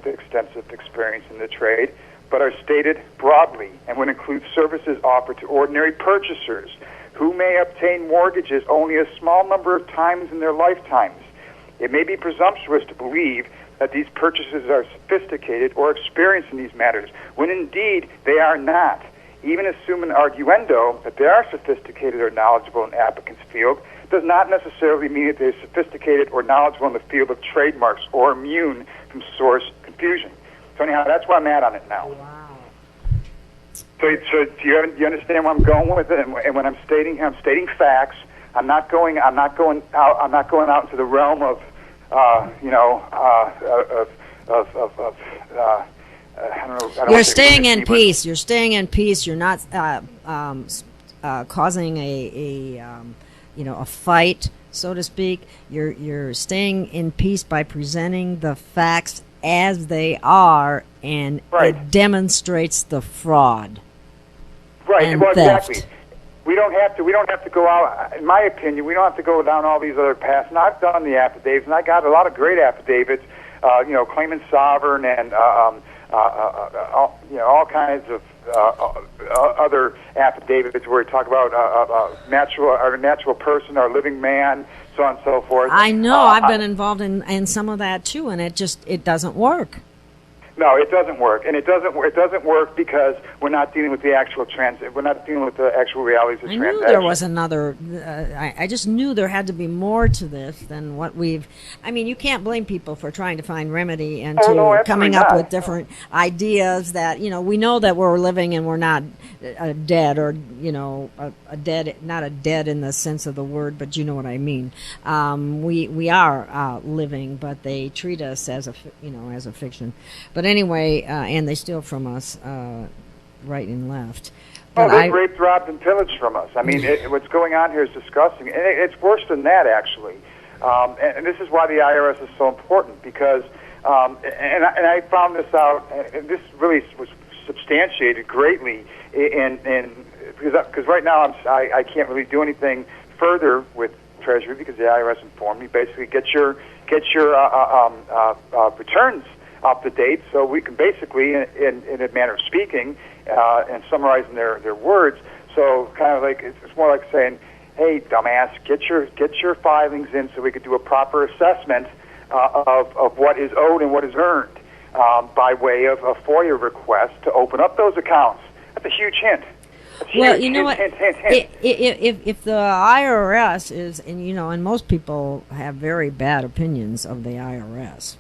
extensive experience in the trade, but are stated broadly and would include services offered to ordinary purchasers who may obtain mortgages only a small number of times in their lifetimes. It may be presumptuous to believe that these purchasers are sophisticated or experienced in these matters, when indeed they are not. Even assume an arguendo that they are sophisticated or knowledgeable in applicant's field does not necessarily mean that they're sophisticated or knowledgeable in the field of trademarks or immune from source confusion." So anyhow, that's where I'm at on it now. Wow. So do you understand where I'm going with it? And when I'm stating facts. I'm not going out into the realm of You're staying in peace. You're staying in peace. You're not causing a fight, so to speak. You're staying in peace by presenting the facts as they are, and right. It demonstrates the fraud. Right. And well, theft. exactly. We don't have to go out. In my opinion, we don't have to go down all these other paths. And I've done the affidavits, and I got a lot of great affidavits. Claiming sovereign and all kinds of other affidavits where we talk about natural person or living man, so on and so forth. I know. I've been involved in some of that too, and it doesn't work. No, it doesn't work, and it doesn't work because we're not dealing with the actual we're not dealing with the actual realities of transaction. I knew there was another. I just knew there had to be more to this than what we've. I mean, you can't blame people for trying to find remedy and coming up with different ideas that we know that we're living and we're not dead, or a dead, not a dead in the sense of the word, but you know what I mean. We are living, but they treat us as as a fiction. But anyway, and they steal from us right and left. But they raped, robbed, and pillaged from us. I mean, what's going on here is disgusting, and it's worse than that, actually. And this is why the IRS is so important, because, and I found this out, and this really was substantiated greatly because right now I can't really do anything further with Treasury because the IRS informed me. Basically, get your returns up to date, so we can basically, in a manner of speaking, and summarizing their words. So kind of like it's more like saying, "Hey, dumbass, get your filings in so we could do a proper assessment of what is owed and what is earned by way of a FOIA request to open up those accounts." That's a huge hint. Well, you know what? If the IRS is, and most people have very bad opinions of the IRS.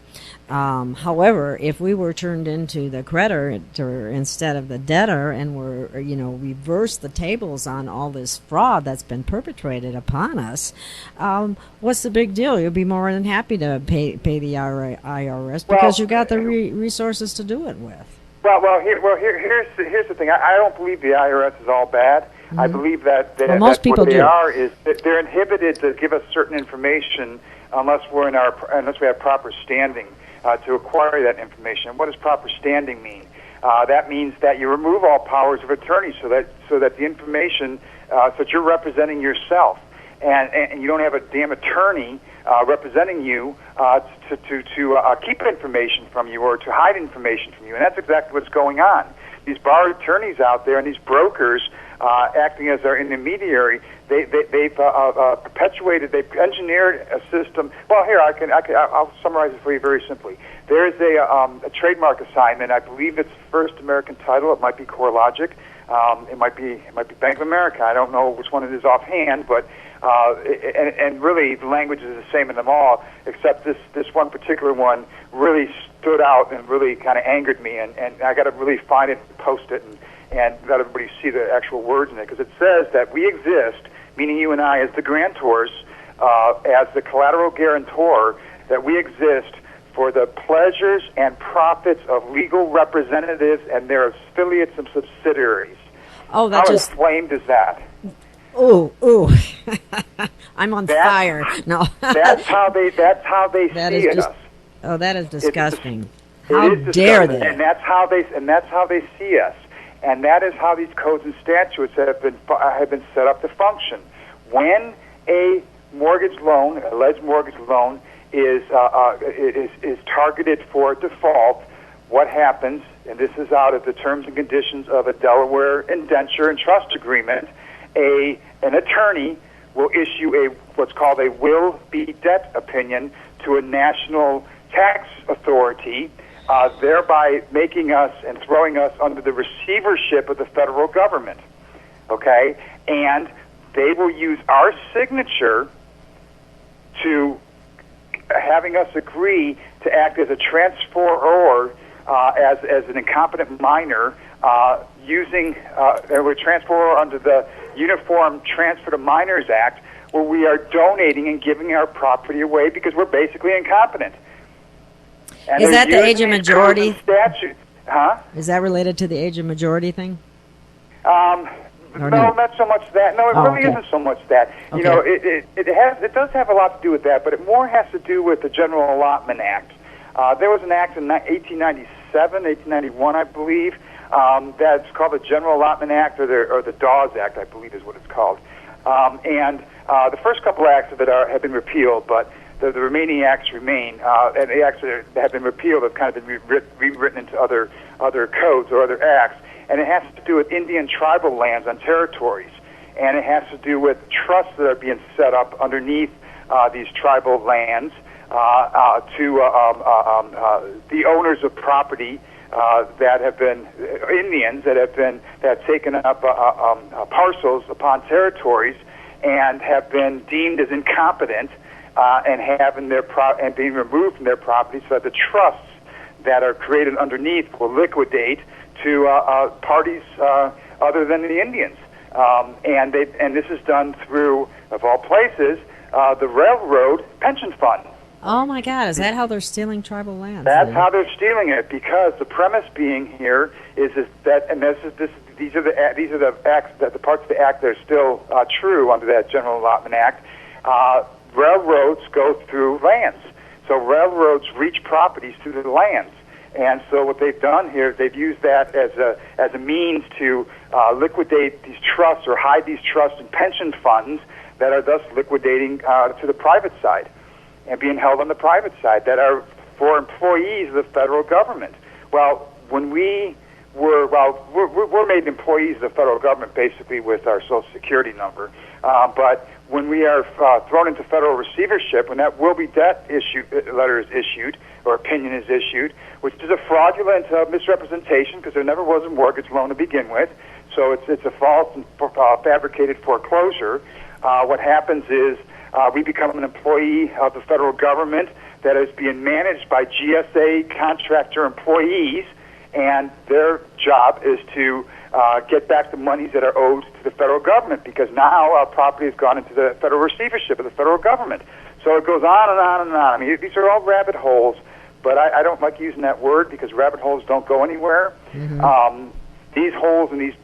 However, if we were turned into the creditor instead of the debtor, and were, reverse the tables on all this fraud that's been perpetrated upon us, what's the big deal? You'll be more than happy to pay the IRS because you got the resources to do it with. Here's the thing. I don't believe the IRS is all bad. Mm-hmm. I believe that most people what they do. Are is that they're inhibited to give us certain information unless we have proper standing to acquire that information. What does proper standing mean? That means that you remove all powers of attorney, so that the information, so that you're representing yourself, and you don't have a damn attorney representing you to keep information from you or to hide information from you. And that's exactly what's going on. These bar attorneys out there and these brokers acting as our intermediary, they've perpetuated, they've engineered a system. Well, here I'll summarize it for you very simply. There is a trademark assignment. I believe it's First American Title. It might be CoreLogic. It might be Bank of America. I don't know which one it is offhand, but and really the language is the same in them all, except this one particular one really stood out and really kind of angered me, and I got to really find it, post it, and let everybody see the actual words in it, because it says that we exist, meaning you and I as the grantors, as the collateral guarantor, that we exist for the pleasures and profits of legal representatives and their affiliates and subsidiaries. Oh, that How inflamed is that? Ooh. I'm on fire. No. that's how they see us. Oh, that is disgusting. How dare they? And that's how they see us. And that is how these codes and statutes have been set up to function. When a mortgage loan, alleged mortgage loan, is targeted for default, what happens? And this is out of the terms and conditions of a Delaware indenture and trust agreement. An attorney will issue what's called a will be debt opinion to a national tax authority, thereby making us and throwing us under the receivership of the federal government. Okay? And they will use our signature to having us agree to act as a transferor, as an incompetent minor, using we're transferor under the Uniform Transfer to Minors Act, where we are donating and giving our property away because we're basically incompetent. And is that the age of majority? Statutes. Huh? Is that related to the age of majority thing? No, not so much that. No, it really isn't so much that. Okay. You know, it does have a lot to do with that, but it more has to do with the General Allotment Act. There was an act in 1897, 1891, I believe, that's called the General Allotment Act, or the Dost Act, I believe is what it's called. And the first couple acts of it have been repealed, but the remaining acts remain. And the acts that have been repealed have kind of been rewritten into other codes or other acts. And it has to do with Indian tribal lands on territories. And it has to do with trusts that are being set up underneath these tribal lands to the owners of property that have been Indians that have taken up parcels upon territories and have been deemed as incompetent and and being removed from their property, so that the trusts that are created underneath will liquidate to parties other than the Indians. And this is done through, of all places, the railroad pension fund. Oh my God! Is that how they're stealing tribal lands? That's how they're stealing it, because the premise being here is that, and these are the acts, that the parts of the act that are still true under that General Allotment Act. Railroads go through lands, so railroads reach properties through the lands, and so what they've done here, they've used that as a means to liquidate these trusts or hide these trusts in pension funds that are thus liquidating to the private side and being held on the private side, that are for employees of the federal government. Well, when we're made employees of the federal government basically with our Social Security number, but when we are thrown into federal receivership, when that will be debt letter is issued or opinion is issued, which is a fraudulent misrepresentation because there never was a mortgage loan to begin with, so it's a false and fabricated foreclosure. What happens is we become an employee of the federal government that is being managed by GSA contractor employees, and their job is to get back the monies that are owed to the federal government, because now our property has gone into the federal receivership of the federal government. So it goes on and on and on. I mean, these are all rabbit holes, but I don't like using that word because rabbit holes don't go anywhere. Mm-hmm. These holes and these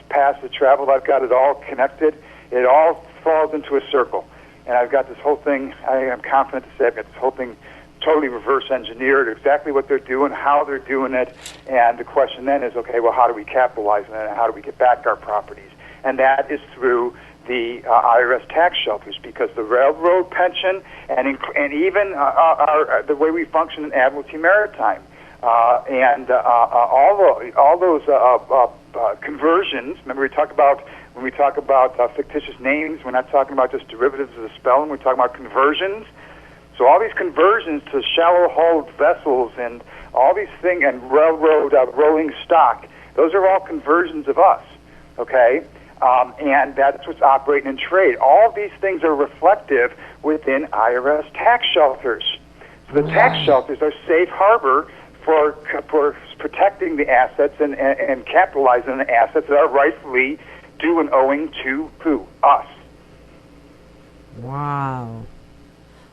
paths of travel, I've got it all connected. It all falls into a circle. And I've got this whole thing, I am confident to say I've got this whole thing totally reverse engineered, exactly what they're doing, how they're doing it, and the question then is, okay, well, how do we capitalize on it, and how do we get back our properties? And that is through the IRS tax shelters, because the railroad pension and even the way we function in Admiralty Maritime and all those conversions. Remember, when we talk about fictitious names, we're not talking about just derivatives of the spelling. We're talking about conversions. So all these conversions to shallow-hulled vessels and all these things, and railroad rolling stock, those are all conversions of us, okay? And that's what's operating in trade. All of these things are reflective within IRS tax shelters. So the tax shelters are safe harbor for protecting the assets and capitalizing on the assets that are rightfully due and owing to who? Us. Wow.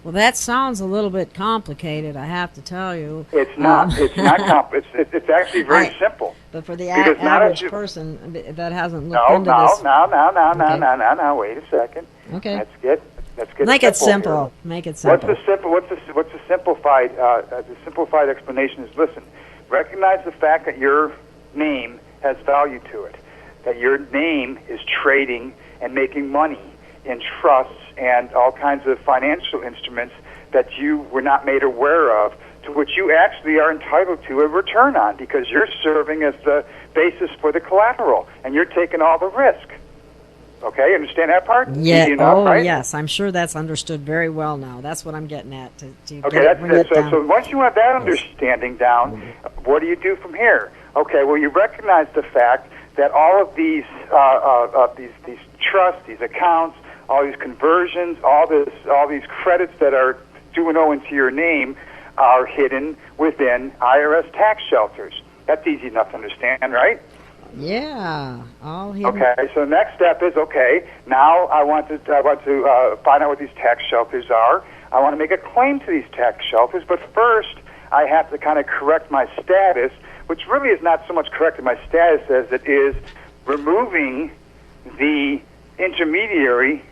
Well, that sounds a little bit complicated, I have to tell you. It's not. It's not complicated. It's actually very simple. But for the average person that hasn't looked into this... No, wait a second. Okay. Let's get Make it simple. Here. Make it simple. What's the simplified? The simplified explanation is: listen, recognize the fact that your name has value to it, that your name is trading and making money in trusts and all kinds of financial instruments that you were not made aware of, to which you actually are entitled to a return on, because you're serving as the basis for the collateral and you're taking all the risk. Okay, understand that part? Yeah. Enough, right? Yes. I'm sure that's understood very well now. That's what I'm getting at. So once you have that understanding down, what do you do from here? Okay. Well, you recognize the fact that all of these trusts, these accounts, all these conversions, all these credits that are due and owing to your name are hidden within IRS tax shelters. That's easy enough to understand, right? Yeah, all hidden. Okay, so the next step is, okay, now I want to find out what these tax shelters are. I want to make a claim to these tax shelters, but first I have to kind of correct my status, which really is not so much correcting my status as it is removing the intermediary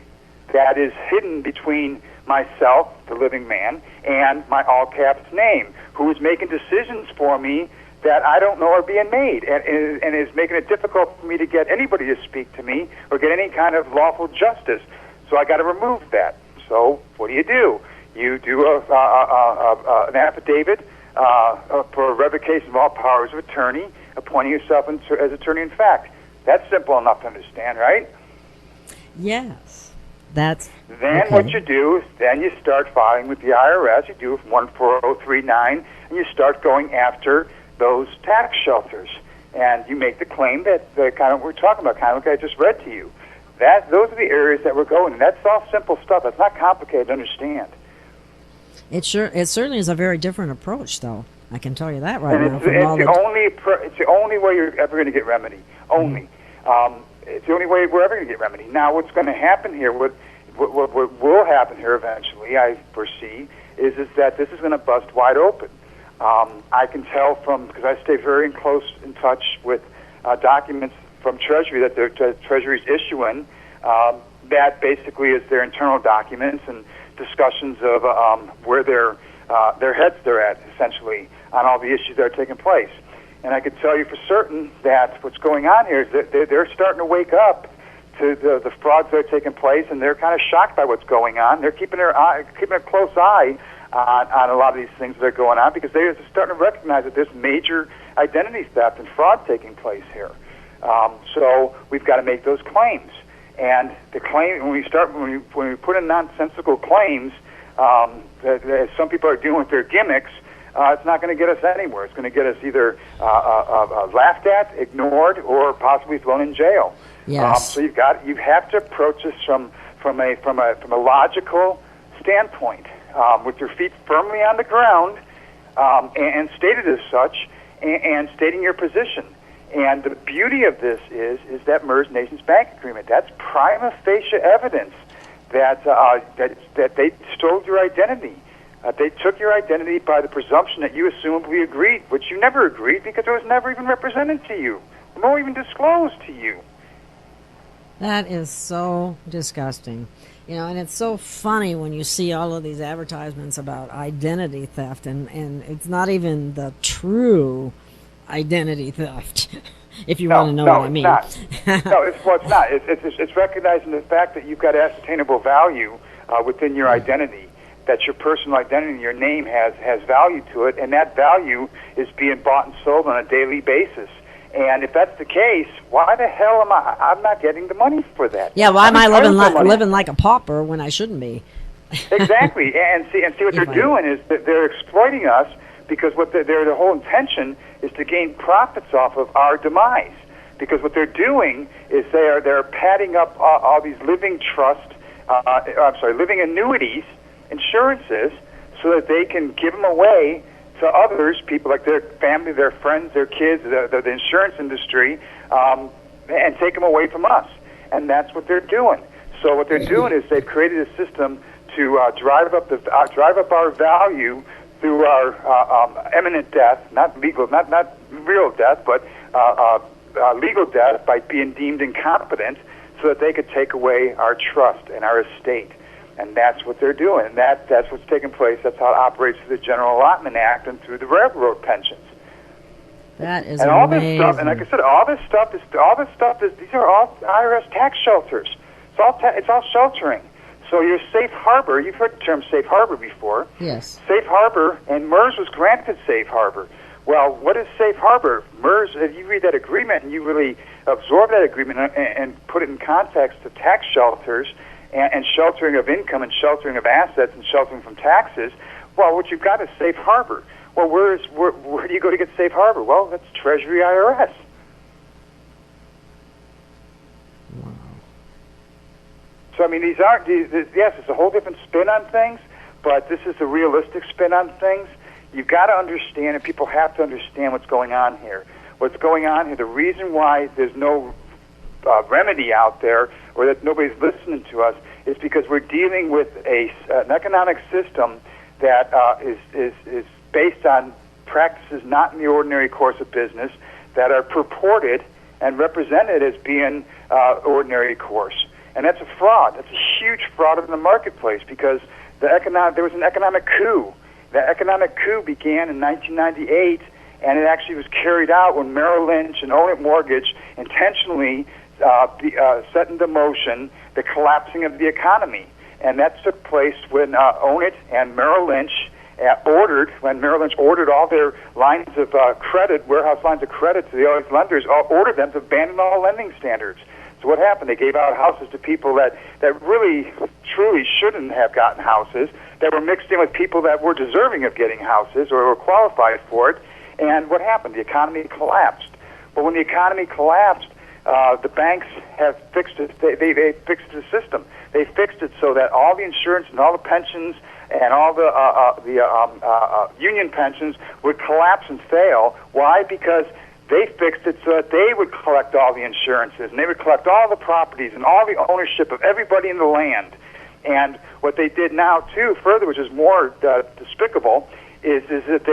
that is hidden between myself, the living man, and my all caps name, who is making decisions for me that I don't know are being made, and is making it difficult for me to get anybody to speak to me or get any kind of lawful justice. So I got to remove that. So what do? You do an affidavit for revocation of all powers of attorney, appointing yourself as attorney in fact. That's simple enough to understand, right? Yes. That's Then okay. what you do is then you start filing with the IRS. You do 14039, and you start going after those tax shelters. And you make the claim that the kind of we're talking about, kind of like I just read to you. Those are the areas that we're going. And that's all simple stuff. It's not complicated to understand. It certainly is a very different approach, though. I can tell you that right And now. it's the only way you're ever going to get remedy. Only. It's the only way we're ever going to get remedy. Now, what's going to happen here, what will happen here eventually, I foresee, is that this is going to bust wide open. I can tell because I stay very close in touch with documents from Treasury that the Treasury's issuing. That basically is their internal documents and discussions of where their heads they're at, essentially, on all the issues that are taking place. And I can tell you for certain that what's going on here is that they're starting to wake up to the frauds that are taking place, and they're kind of shocked by what's going on. They're keeping a close eye on a lot of these things that are going on because they're starting to recognize that there's major identity theft and fraud taking place here. So we've got to make those claims. And the claim when we put in nonsensical claims, that some people are doing with their gimmicks, it's not going to get us anywhere. It's going to get us either laughed at, ignored, or possibly thrown in jail. Yes. So you have to approach this from a logical standpoint, with your feet firmly on the ground, and stated as such, and stating your position. And the beauty of this is that MERS NationsBank agreement. That's prima facie evidence that they stole your identity. They took your identity by the presumption that you assumably agreed, which you never agreed because it was never even represented to you, nor even disclosed to you. That is so disgusting. And it's so funny when you see all of these advertisements about identity theft, and it's not even the true identity theft, if you want to know what I mean. It's not. No, it's not. It's recognizing the fact that you've got ascertainable value within your identity, that your personal identity, your name has value to it, and that value is being bought and sold on a daily basis. And if that's the case, why the hell am I'm not getting the money for that? Yeah, why am I living like a pauper when I shouldn't be? Exactly. And see what they're doing is that they're exploiting us because their whole intention is to gain profits off of our demise. Because what they're doing is they're padding up all these living living annuities, insurances, so that they can give them away to others, people like their family, their friends, their kids, the insurance industry, and take them away from us. And that's what they're doing. So what they're doing is they've created a system to drive up our value through our imminent death, not legal, not real death, but legal death by being deemed incompetent, so that they could take away our trust and our estate. And that's what they're doing. And that's what's taking place. That's how it operates through the General Allotment Act and through the railroad pensions. That is and all amazing. This stuff, and like I said, all this stuff is these are all IRS tax shelters. It's all sheltering. So your safe harbor, you've heard the term safe harbor before. Yes. Safe harbor, and MERS was granted safe harbor. Well, what is safe harbor? MERS, if you read that agreement and you really absorb that agreement and put it in context of tax shelters and sheltering of income and sheltering of assets and sheltering from taxes, well, what you've got is safe harbor. Well, where do you go to get safe harbor? Well, that's Treasury IRS. Wow. So, I mean, yes, it's a whole different spin on things, but this is a realistic spin on things. You've got to understand, and people have to understand what's going on here. What's going on here, the reason why there's no remedy out there or that nobody's listening to us is because we're dealing with an economic system that is based on practices not in the ordinary course of business that are purported and represented as being ordinary course. And that's a fraud. That's a huge fraud in the marketplace because there was an economic coup. The economic coup began in 1998, and it actually was carried out when Merrill Lynch and Own It Mortgage intentionally set into motion the collapsing of the economy. And that took place when Own It and Merrill Lynch when Merrill Lynch ordered all their lines of credit, warehouse lines of credit to the other lenders, ordered them to abandon all lending standards. So what happened? They gave out houses to people that really, truly shouldn't have gotten houses, that were mixed in with people that were deserving of getting houses or were qualified for it. And what happened? The economy collapsed. But when the economy collapsed, the banks have fixed it. They fixed the system. They fixed it so that all the insurance and all the pensions and all the union pensions would collapse and fail. Why? Because they fixed it so that they would collect all the insurances and they would collect all the properties and all the ownership of everybody in the land. And what they did now, too, further, which is more despicable, is that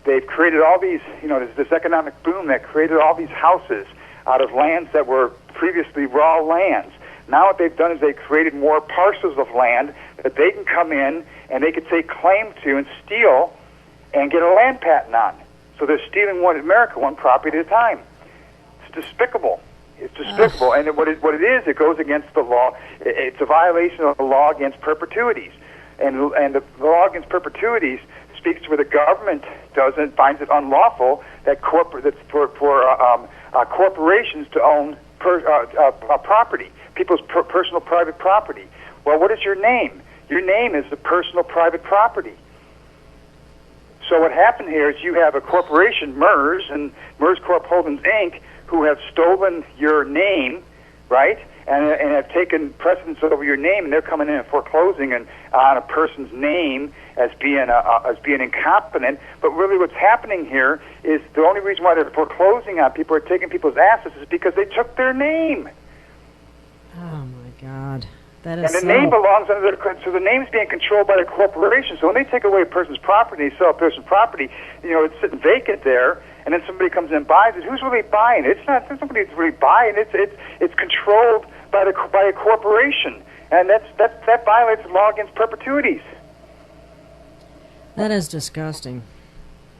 they've created all these, this economic boom that created all these houses out of lands that were previously raw lands. Now what they've done is they've created more parcels of land that they can come in and they could take claim to and steal and get a land patent on. So they're stealing one property at a time. It's despicable. It's despicable. And what it is, it goes against the law. It's a violation of the law against perpetuities. And the law against perpetuities speaks to where the government finds it unlawful that corporations to own property, people's personal private property. Well, what is your name? Your name is the personal private property. So what happened here is you have a corporation, MERS, and MERS Corp Holdings, Inc., who have stolen your name, right, and have taken precedence over your name, and they're coming in and foreclosing on a person's name as being incompetent. But really what's happening here is the only reason why they're foreclosing on people or taking people's assets is because they took their name. Oh, my God. That is and the name belongs under so the name's being controlled by the corporation. So when they take away a person's property, sell a person's property, it's sitting vacant there, and then somebody comes in and buys it. Who's really buying it? There's nobody that's really buying it. It's controlled by a corporation, and that violates the law against perpetuities. That is disgusting.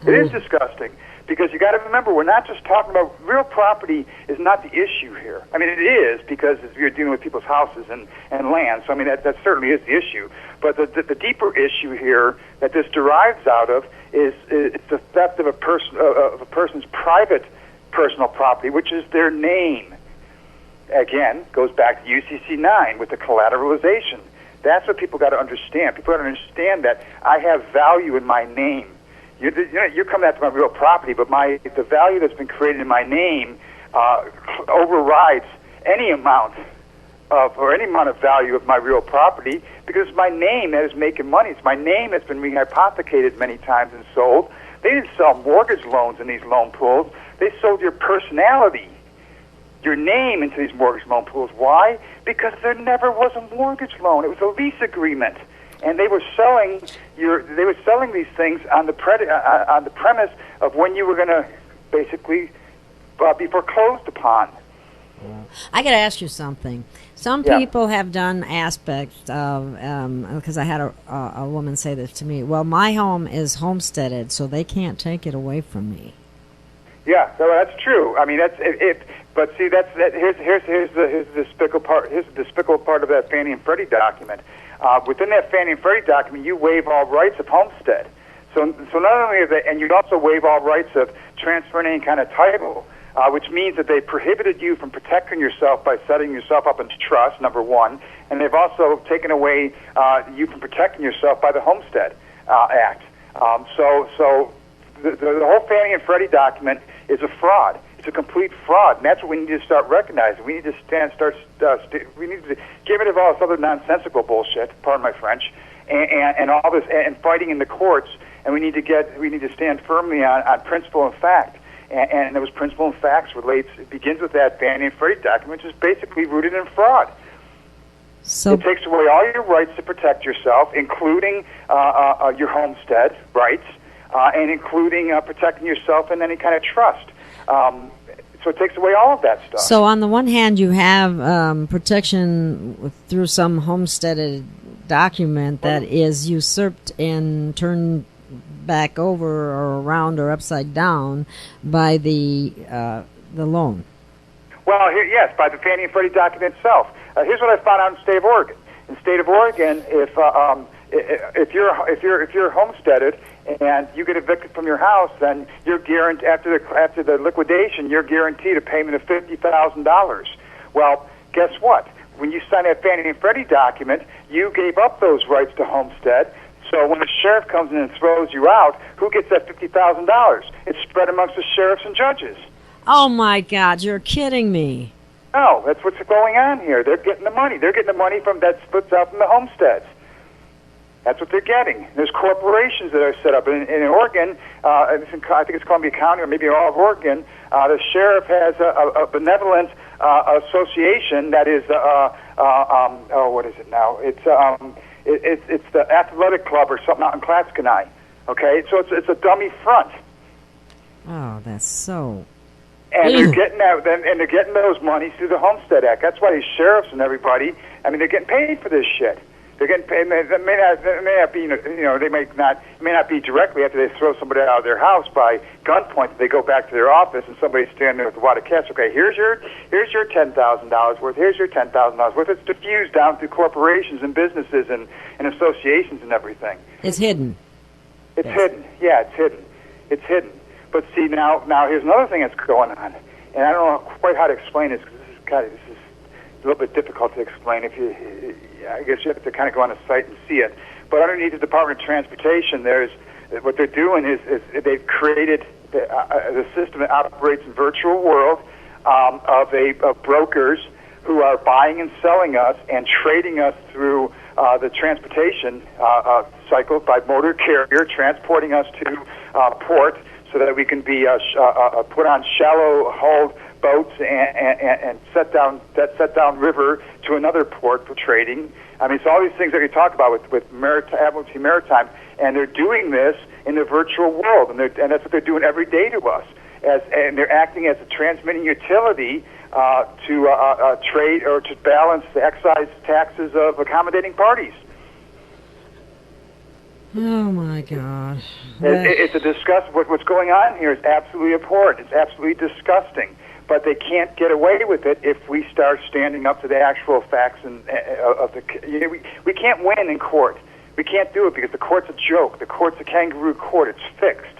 It is disgusting. Because you got to remember, we're not just talking about real property is not the issue here. I mean, it is because you're dealing with people's houses and land. So I mean, that certainly is the issue. But the deeper issue here that this derives out of is the theft of a person's private personal property, which is their name. Again, goes back to UCC 9 with the collateralization. That's what people got to understand. People got to understand that I have value in my name. You're coming after my real property, but the value that's been created in my name overrides any amount of value of my real property because it's my name that is making money. It's my name that's been rehypothecated many times and sold. They didn't sell mortgage loans in these loan pools. They sold your personality, your name into these mortgage loan pools. Why? Because there never was a mortgage loan. It was a lease agreement. And they were selling these things on the premise of when you were going to basically be foreclosed upon. I got to ask you something. Some people have done aspects of because I had a woman say this to me. Well, my home is homesteaded, so they can't take it away from me. Yeah, so that's true. I mean, that's it. But see, here's the despicable part. Here's the despicable part of that Fannie and Freddie document. Within that Fannie and Freddie document, you waive all rights of homestead. So not only is that, and you'd also waive all rights of transferring any kind of title, which means that they prohibited you from protecting yourself by setting yourself up in trust, number one, and they've also taken away you from protecting yourself by the Homestead Act. So the whole Fannie and Freddie document is a fraud. It's a complete fraud, and that's what we need to start recognizing. We need to we need to get rid of all this other nonsensical bullshit. Pardon my French, and all this and fighting in the courts. And we need to stand firmly on principle and fact. And those principle and facts begins with that Fannie and Freddie document, which is basically rooted in fraud. So it takes away all your rights to protect yourself, including your homestead rights, and including protecting yourself in any kind of trust. So it takes away all of that stuff. So on the one hand, you have protection through some homesteaded document that is usurped and turned back over or around or upside down by the loan. Well, yes, by the Fannie and Freddie document itself. Here's what I found out in the state of Oregon. In the state of Oregon, if you're homesteaded and you get evicted from your house, then you're guaranteed after the liquidation, you're guaranteed a payment of $50,000. Well, guess what? When you sign that Fannie and Freddie document, you gave up those rights to homestead. So when the sheriff comes in and throws you out, who gets that $50,000? It's spread amongst the sheriffs and judges. Oh, my God, you're kidding me. No, that's what's going on here. They're getting the money. They're getting the money from that splits out from the homesteads. That's what they're getting. There's corporations that are set up. In Oregon, I think it's Columbia County or maybe all of Oregon, the sheriff has a benevolent association that is, what is it now? It's the athletic club or something out in Clatskanie. Okay, so it's a dummy front. Oh, that's so... And they're getting that, and they're getting those monies through the Homestead Act. That's why these sheriffs and everybody, I mean, they're getting paid for this shit. They're getting paid. It may not be, it may not be directly after they throw somebody out of their house by gunpoint. They go back to their office and somebody's standing there with a wad of cash. Okay, here's your $10,000 worth. Here's your $10,000 worth. It's diffused down through corporations and businesses and associations and everything. It's hidden. It's hidden. Yeah, it's hidden. It's hidden. But see, now here's another thing that's going on, and I don't know quite how to explain this because this is a little bit difficult to explain. I guess you have to kind of go on the site and see it. But underneath the Department of Transportation, what they're doing is they've created the system that operates in virtual world of brokers who are buying and selling us and trading us through the transportation cycle by motor carrier, transporting us to port, so that we can be put on shallow-hulled boats and set down river to another port for trading. I mean, it's all these things that you talk about with Admiralty Maritime, and they're doing this in the virtual world, and that's what they're doing every day to us. And they're acting as a transmitting utility to trade or to balance the excise taxes of accommodating parties. Oh, my God. It's a disgust. What's going on here is absolutely abhorrent. It's absolutely disgusting. But they can't get away with it if we start standing up to the actual facts of the. We can't win in court. We can't do it because the court's a joke. The court's a kangaroo court. It's fixed.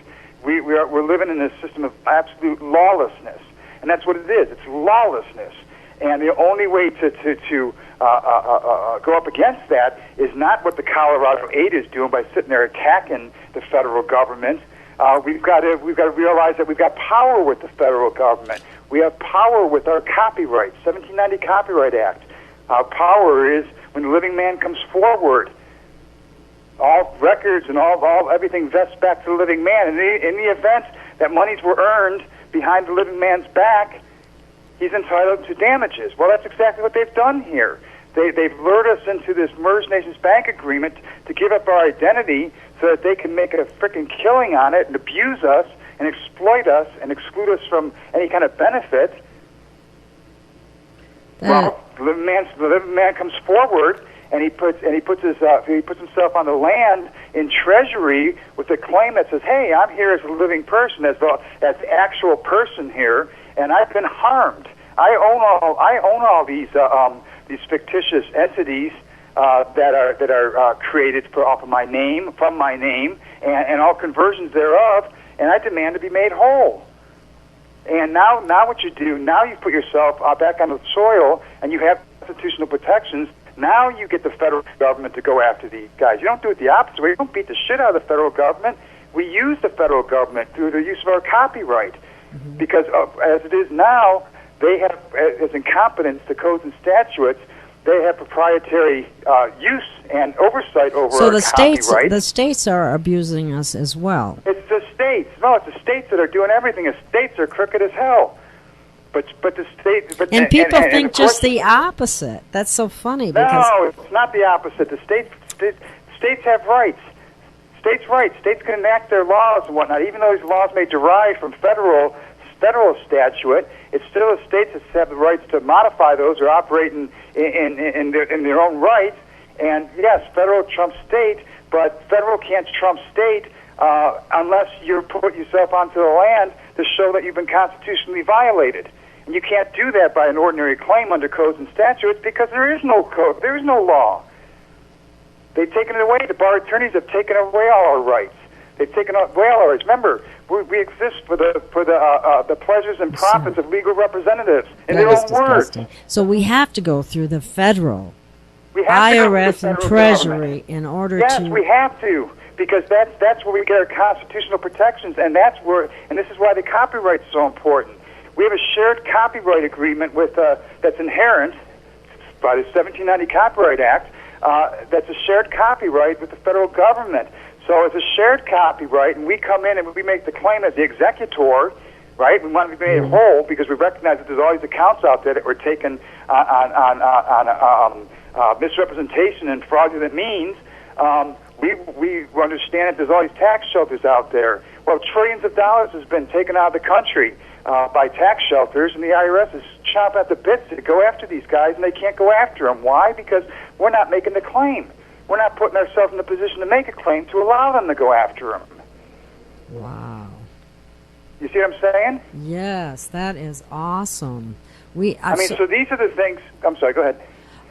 We're living in a system of absolute lawlessness, and that's what it is. It's lawlessness. And the only way to go up against that is not what the Colorado 8 is doing by sitting there attacking the federal government. We've got to realize that we've got power with the federal government. We have power with our copyright, 1790 Copyright Act. Our power is when the living man comes forward. All records and all everything vests back to the living man. And in the event that monies were earned behind the living man's back, he's entitled to damages. Well, that's exactly what they've done here. They've lured us into this MERS NationsBank agreement to give up our identity so that they can make a freaking killing on it and abuse us and exploit us and exclude us from any kind of benefit. Well, the living man comes forward and he puts himself on the land in treasury with a claim that says, "Hey, I'm here as a living person, as the actual person here, and I've been harmed. I own all these fictitious entities that are created from my name, and all conversions thereof, and I demand to be made whole." And now what you do? Now you put yourself back on the soil, and you have constitutional protections. Now you get the federal government to go after these guys. You don't do it the opposite way. You don't beat the shit out of the federal government. We use the federal government through the use of our copyright. Because as it is now, they have, as incompetence to codes and statutes, they have proprietary use and oversight over our copyright. So the states are abusing us as well. It's the states. No, it's the states that are doing everything. The states are crooked as hell. But the states... And people think just the opposite. That's so funny. No, it's not the opposite. The states have rights. States' rights. States can enact their laws and whatnot. Even though these laws may derive from federal statute, it's still the states that have the rights to modify those or operate in their own right. And yes, federal trumps state, but federal can't trump state unless you put yourself onto the land to show that you've been constitutionally violated. And you can't do that by an ordinary claim under codes and statutes because there is no code, there is no law. They've taken it away. The bar attorneys have taken away all our rights. They've taken out whale lawyers. Remember, we exist for the pleasures and profits of legal representatives in their own words. So we have to go through the federal IRS and Treasury in order to... Yes, we have to, because that's where we get our constitutional protections, and this is why the copyright's so important. We have a shared copyright agreement with that's inherent by the 1790 Copyright Act. That's a shared copyright with the federal government. So it's a shared copyright, and we come in and we make the claim as the executor, right? We want to be made whole because we recognize that there's all these accounts out there that were taken on misrepresentation and fraudulent means. We understand that there's all these tax shelters out there. Well, trillions of dollars has been taken out of the country by tax shelters, and the IRS is chomping at the bits to go after these guys, and they can't go after them. Why? Because we're not making the claim. We're not putting ourselves in the position to make a claim to allow them to go after them. Wow. You see what I'm saying? Yes, that is awesome. So these are the things... I'm sorry, go ahead.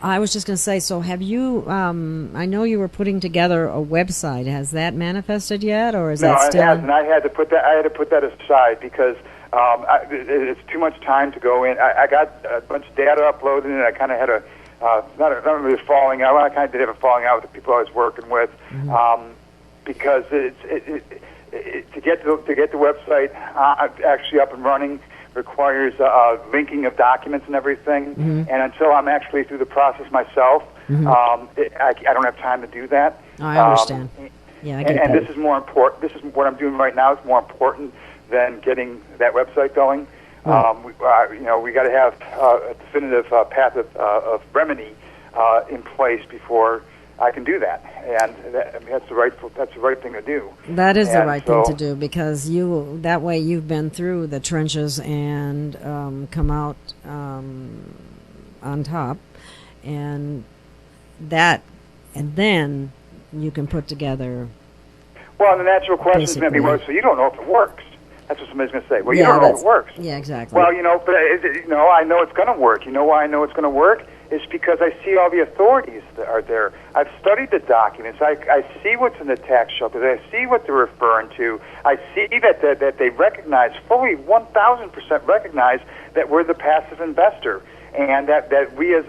I was just going to say, so have you, I know you were putting together a website. Has that manifested yet, or is that still... No, it hasn't. I had to put that aside because it's too much time to go in. I got a bunch of data uploaded, and I kind of had not really falling out. I kind of did have a falling out with the people I was working with, because to get the website actually up and running requires linking of documents and everything. And until I'm actually through the process myself, I don't have time to do that. I understand. Yeah, I get that. And this is more important. This is what I'm doing right now. Is more important than getting that website going. We got to have a definitive path of remedy in place before I can do that, and that's the right thing to do. That is the right thing to do, because that way you've been through the trenches and come out on top, and then you can put together. Well, the natural question is going to be, well, so you don't know if it works. That's what somebody's going to say. Well, you don't know if it works. Yeah, exactly. Well, but I know it's going to work. You know why I know it's going to work? It's because I see all the authorities that are there. I've studied the documents. I see what's in the tax shelters. I see what they're referring to. I see that they recognize, fully 1,000% recognize that we're the passive investor, and that we as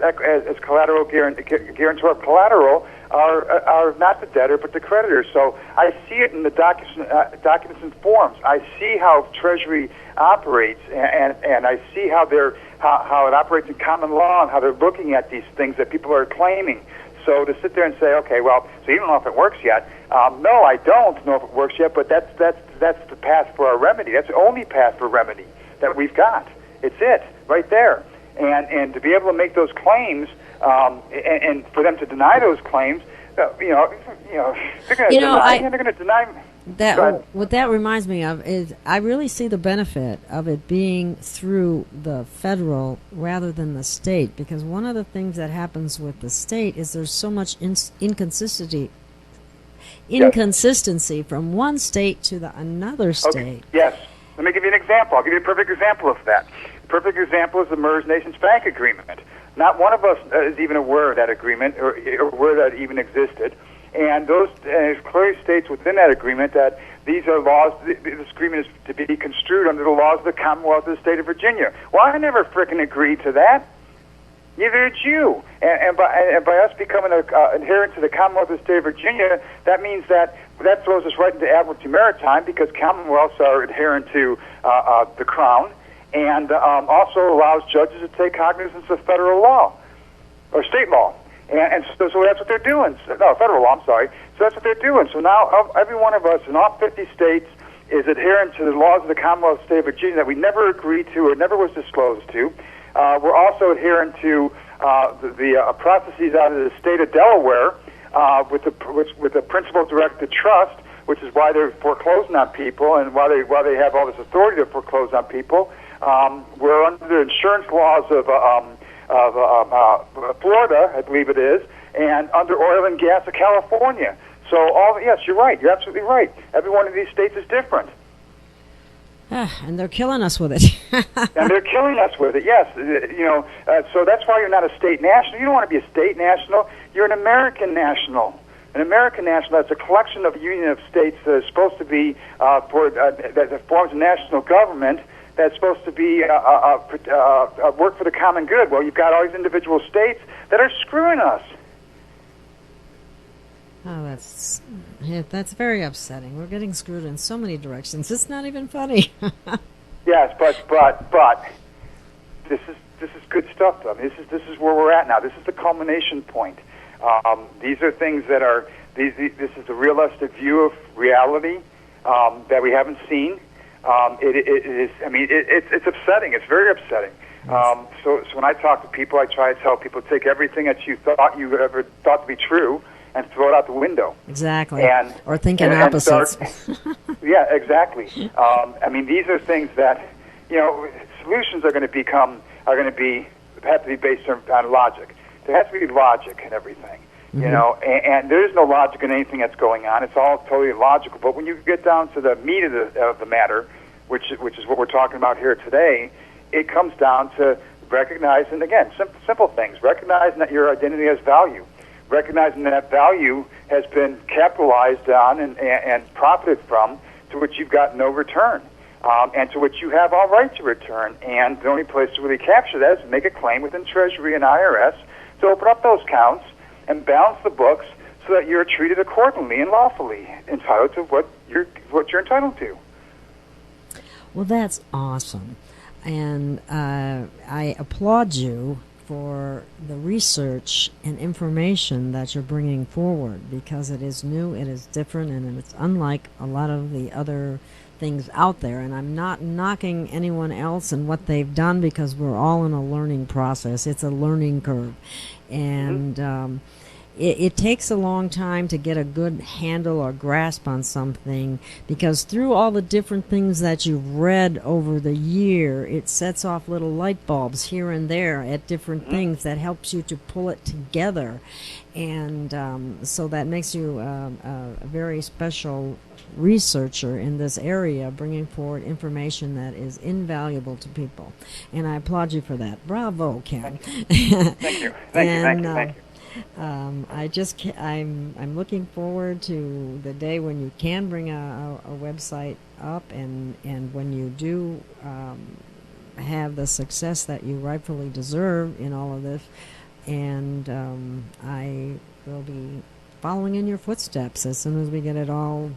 collateral guarantor of collateral are not the debtor but the creditor. So I see it in the documents and forms. I see how Treasury operates, and I see how it operates in common law and how they're looking at these things that people are claiming. So to sit there and say, okay, well, so you don't know if it works yet. No, I don't know if it works yet, but that's the path for our remedy. That's the only path for remedy that we've got. It's it, right there. And to be able to make those claims, and for them to deny those claims, they're going to deny. What that reminds me of is I really see the benefit of it being through the federal rather than the state, because one of the things that happens with the state is there's so much inconsistency from one state to another state. Okay. Yes. Let me give you an example. I'll give you a perfect example of that. The perfect example is the MERS NationsBank agreement. Not one of us is even aware of that agreement or aware that it even existed. And it clearly states within that agreement that these are laws. This agreement is to be construed under the laws of the Commonwealth of the State of Virginia. Well, I never frickin' agreed to that. Neither did you. And by us becoming adherent to the Commonwealth of the State of Virginia, that means that throws us right into Admiralty Maritime, because Commonwealths are adherent to the Crown, and also allows judges to take cognizance of federal law or state law. And so that's what they're doing. No, federal law, I'm sorry. So that's what they're doing. So now every one of us in all 50 states is adherent to the laws of the Commonwealth of the State of Virginia that we never agreed to or never was disclosed to. We're also adherent to the processes out of the state of Delaware with the principle directed trust, which is why they're foreclosing on people and why they have all this authority to foreclose on people. We're under the insurance laws of Florida, I believe it is, and under oil and gas of California. So yes, you're right. You're absolutely right. Every one of these states is different. And they're killing us with it. And they're killing us with it, yes. So that's why you're not a state national. You don't want to be a state national. You're an American national. An American national, that's a collection of a union of states that is supposed to be that forms a national government that's supposed to be work for the common good. Well, you've got all these individual states that are screwing us. Oh, that's very upsetting. We're getting screwed in so many directions. It's not even funny. Yes, but this is good stuff, though. This is where we're at now. This is the culmination point. These are things that are this is a realistic view of reality that we haven't seen. It is. I mean, it's upsetting. It's very upsetting. So when I talk to people, I try to tell people, take everything that you ever thought to be true and throw it out the window. Exactly. Or think in opposites. Yeah, exactly. I mean, these are things that, solutions are going to have to be based on logic. There has to be logic in everything, and there is no logic in anything that's going on. It's all totally illogical. But when you get down to the meat of the matter, which is what we're talking about here today, it comes down to recognizing, again, simple things. Recognizing that your identity has value. Recognizing that value has been capitalized on and profited from, to which you've got no return, and to which you have all right to return. And the only place to really capture that is make a claim within Treasury and IRS to open up those counts and balance the books so that you're treated accordingly and lawfully entitled to what you're entitled to. Well, that's awesome. And I applaud you for the research and information that you're bringing forward, because it is new, it is different, and it's unlike a lot of the other things out there. And I'm not knocking anyone else and what they've done, because we're all in a learning process. It's a learning curve. And it takes a long time to get a good handle or grasp on something, because through all the different things that you've read over the year, it sets off little light bulbs here and there at different things that helps you to pull it together. And so that makes you a very special researcher in this area, bringing forward information that is invaluable to people. And I applaud you for that. Bravo, Ken. Thank you. Thank you. I'm looking forward to the day when you can bring a website up, and when you do have the success that you rightfully deserve in all of this. And I will be following in your footsteps as soon as we get it all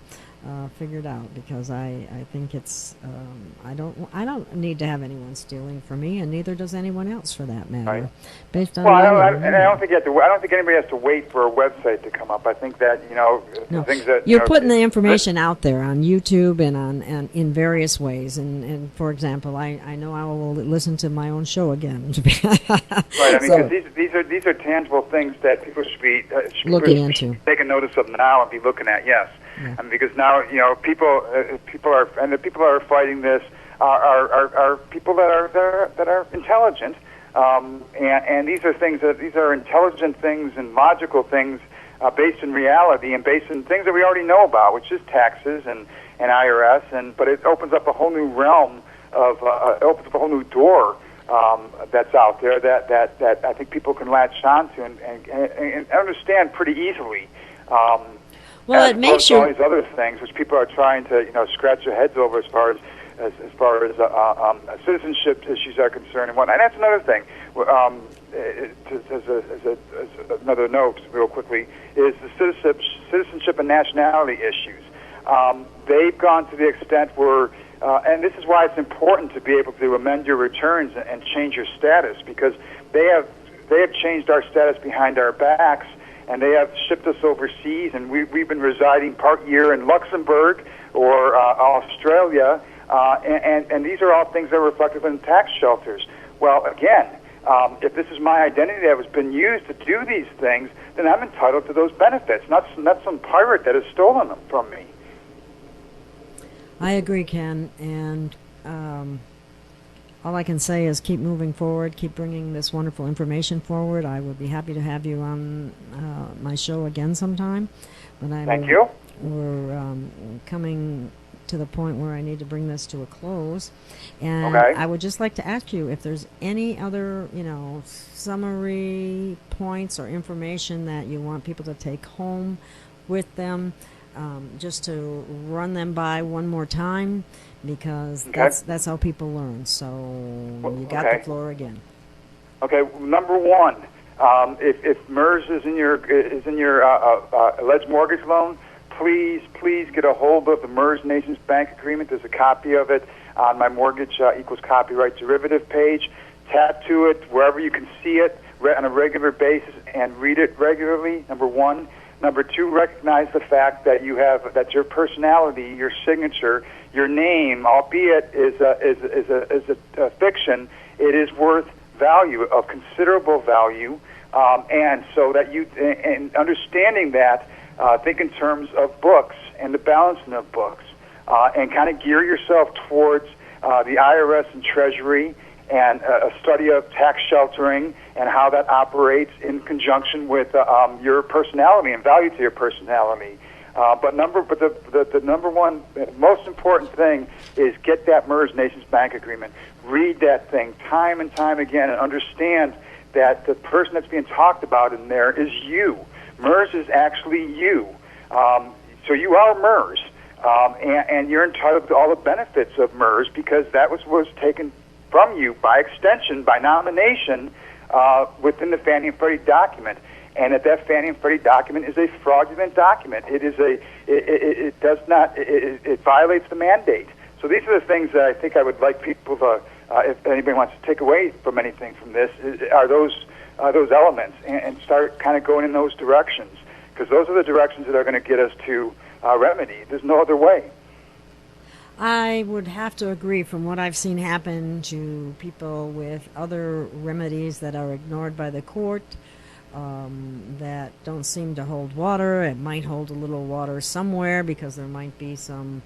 figured out, because I think it's I don't need to have anyone stealing from me, and neither does anyone else for that matter. Right. Based on I don't think anybody has to wait for a website to come up. I think that no. things that you're putting the information out there on YouTube and in various ways. And for example, I know I will listen to my own show again. Right. I mean, because these are tangible things that people should be looking into, taking notice of now and be looking at. Yes. Yeah. I mean, because now people are fighting this are people that are intelligent, and these are intelligent things and logical things based in reality and based in things that we already know about, which is taxes and IRS, but it opens up a whole new realm of opens up a whole new door that's out there that I think people can latch onto and understand pretty easily. Well, it makes you all these other things which people are trying to scratch their heads over as far as citizenship issues are concerned and whatnot. And that's another thing. As another note, real quickly, is the citizenship and nationality issues. They've gone to the extent where, and this is why it's important to be able to amend your returns and change your status, because they have changed our status behind our backs. And they have shipped us overseas, and we've been residing part year in Luxembourg or Australia, and these are all things that are reflected in tax shelters. Well, again, if this is my identity that has been used to do these things, then I'm entitled to those benefits, not some pirate that has stolen them from me. I agree, Ken, and all I can say is keep moving forward, keep bringing this wonderful information forward. I would be happy to have you on my show again sometime. But Thank you. We're coming to the point where I need to bring this to a close. And Okay. I would just like to ask you if there's any other, summary points or information that you want people to take home with them, just to run them by one more time, because Okay. that's how people learn. So you got Okay. the floor again. Okay, number one, if MERS is in your alleged mortgage loan, please get a hold of the MERS NationsBank agreement. There's a copy of it on my mortgage equals copyright derivative page. Tattoo it wherever you can see it on a regular basis and read it regularly. Number one. Number two, recognize the fact that that your personality, your signature, your name, albeit is a fiction, it is worth value, of considerable value, and so that and understanding that, think in terms of books and the balancing of books, and kind of gear yourself towards the IRS and Treasury, and a study of tax sheltering and how that operates in conjunction with your personality and value to your personality. But the number one most important thing is get that MERS NationsBank agreement. Read that thing time and time again, and understand that the person that's being talked about in there is you. MERS is actually you. So you are MERS, and you're entitled to all the benefits of MERS because that was taken from you by extension, by nomination, within the Fannie and Freddie document. And that Fannie and Freddie document is a fraudulent document. It violates the mandate. So these are the things that I think I would like people to, if anybody wants to take away from anything from this, are those elements, and start kind of going in those directions, because those are the directions that are going to get us to remedy. There's no other way. I would have to agree. From what I've seen happen to people with other remedies that are ignored by the court, that don't seem to hold water. It might hold a little water somewhere because there might be some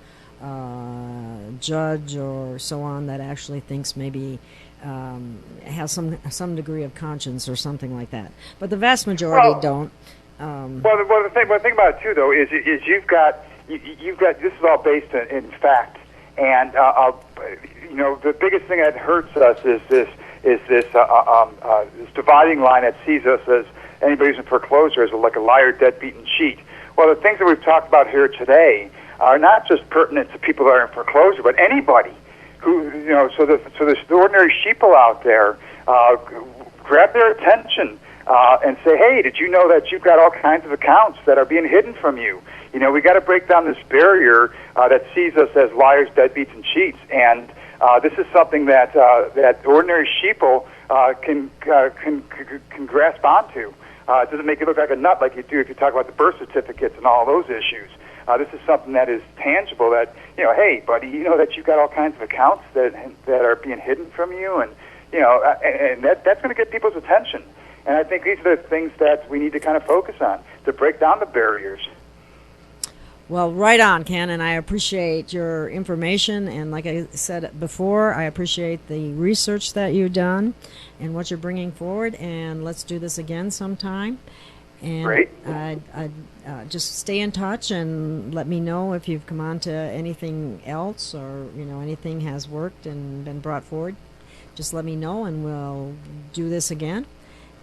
judge or so on that actually thinks maybe has some degree of conscience or something like that. But the vast majority don't. The thing about it too, though, is you've got this is all based in fact, and the biggest thing that hurts us is this dividing line that sees us as anybody who's in foreclosure as like a liar, deadbeat, and cheat. Well, the things that we've talked about here today are not just pertinent to people that are in foreclosure, but anybody who So there's the ordinary sheeple out there. Grab their attention. And say, hey, did you know that you've got all kinds of accounts that are being hidden from you? We got to break down this barrier that sees us as liars, deadbeats, and cheats. And this is something that ordinary sheeple can grasp onto. It doesn't make you look like a nut like you do if you talk about the birth certificates and all those issues. This is something that is tangible. That hey, buddy, you know that you've got all kinds of accounts that are being hidden from you, and and that's going to get people's attention. And I think these are the things that we need to kind of focus on to break down the barriers. Well, right on, Ken, and I appreciate your information. And like I said before, I appreciate the research that you've done and what you're bringing forward. And let's do this again sometime. And Great. Just stay in touch and let me know if you've come on to anything else, or anything has worked and been brought forward. Just let me know, and we'll do this again.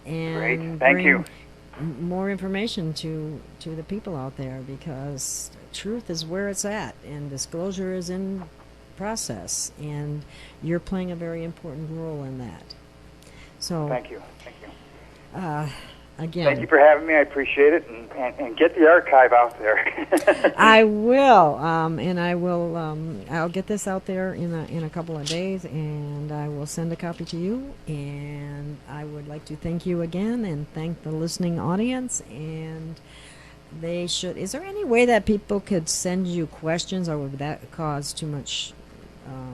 And Great. Thank you. More information to the people out there, because truth is where it's at, and disclosure is in process, and you're playing a very important role in that. So thank you. Again, thank you for having me. I appreciate it, and get the archive out there. I will, and I will. I'll get this out there in a couple of days, and I will send a copy to you. And I would like to thank you again, and thank the listening audience. And they should. Is there any way that people could send you questions, or would that cause too much?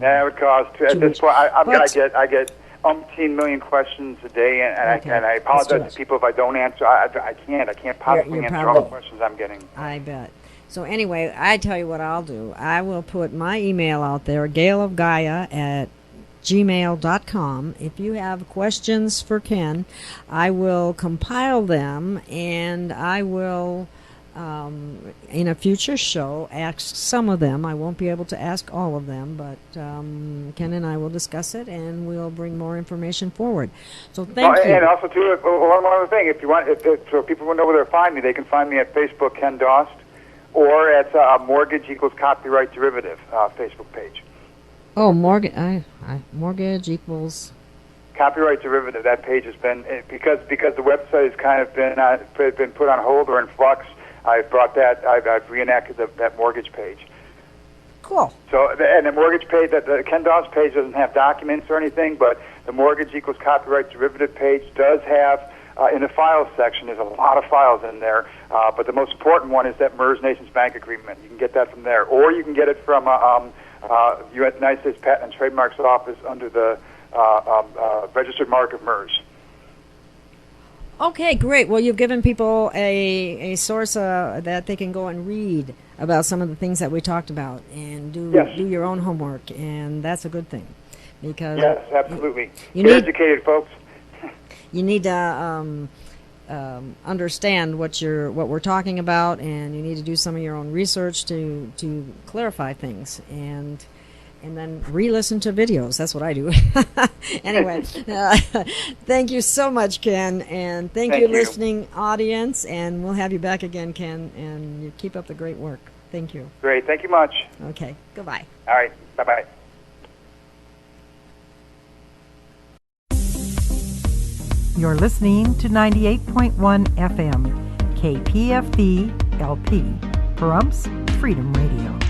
That would cause at this point. I get umpteen million questions a day, and I apologize to people if I don't answer. I can't possibly answer all the questions I'm getting. I bet. So anyway, I tell you what I'll do. I will put my email out there, gailofgaia@gmail.com. If you have questions for Ken, I will compile them, and I will in a future show, ask some of them. I won't be able to ask all of them, but Ken and I will discuss it, and we'll bring more information forward. So thank you. And also, too, one other thing. If you want, so people will know where to find me, they can find me at Facebook, Ken Dost, or at Mortgage Equals Copyright Derivative Facebook page. Oh, mortgage equals Copyright Derivative. That page has been because the website has kind of been put on hold or in flux. I've reenacted that mortgage page. Cool. So and the mortgage page, the Ken Dost page doesn't have documents or anything, but the Mortgage Equals Copyright Derivative page does have. In the files section, there's a lot of files in there, but the most important one is that MERS NationsBank agreement. You can get that from there, or you can get it from United States Patent and Trademarks Office under the registered mark of MERS. Okay, great. Well, you've given people a source that they can go and read about some of the things that we talked about and do your own homework, and that's a good thing. Because yes, absolutely. You Get need educated, folks. You need to understand what we're talking about, and you need to do some of your own research to clarify things, and then re-listen to videos. That's what I do. Anyway, thank you so much, Ken, and thank you, listening audience, and we'll have you back again, Ken, and you keep up the great work. Thank you. Great. Thank you much. Okay. Goodbye. All right. Bye-bye. You're listening to 98.1 FM, KPFB LP, Perumps Freedom Radio.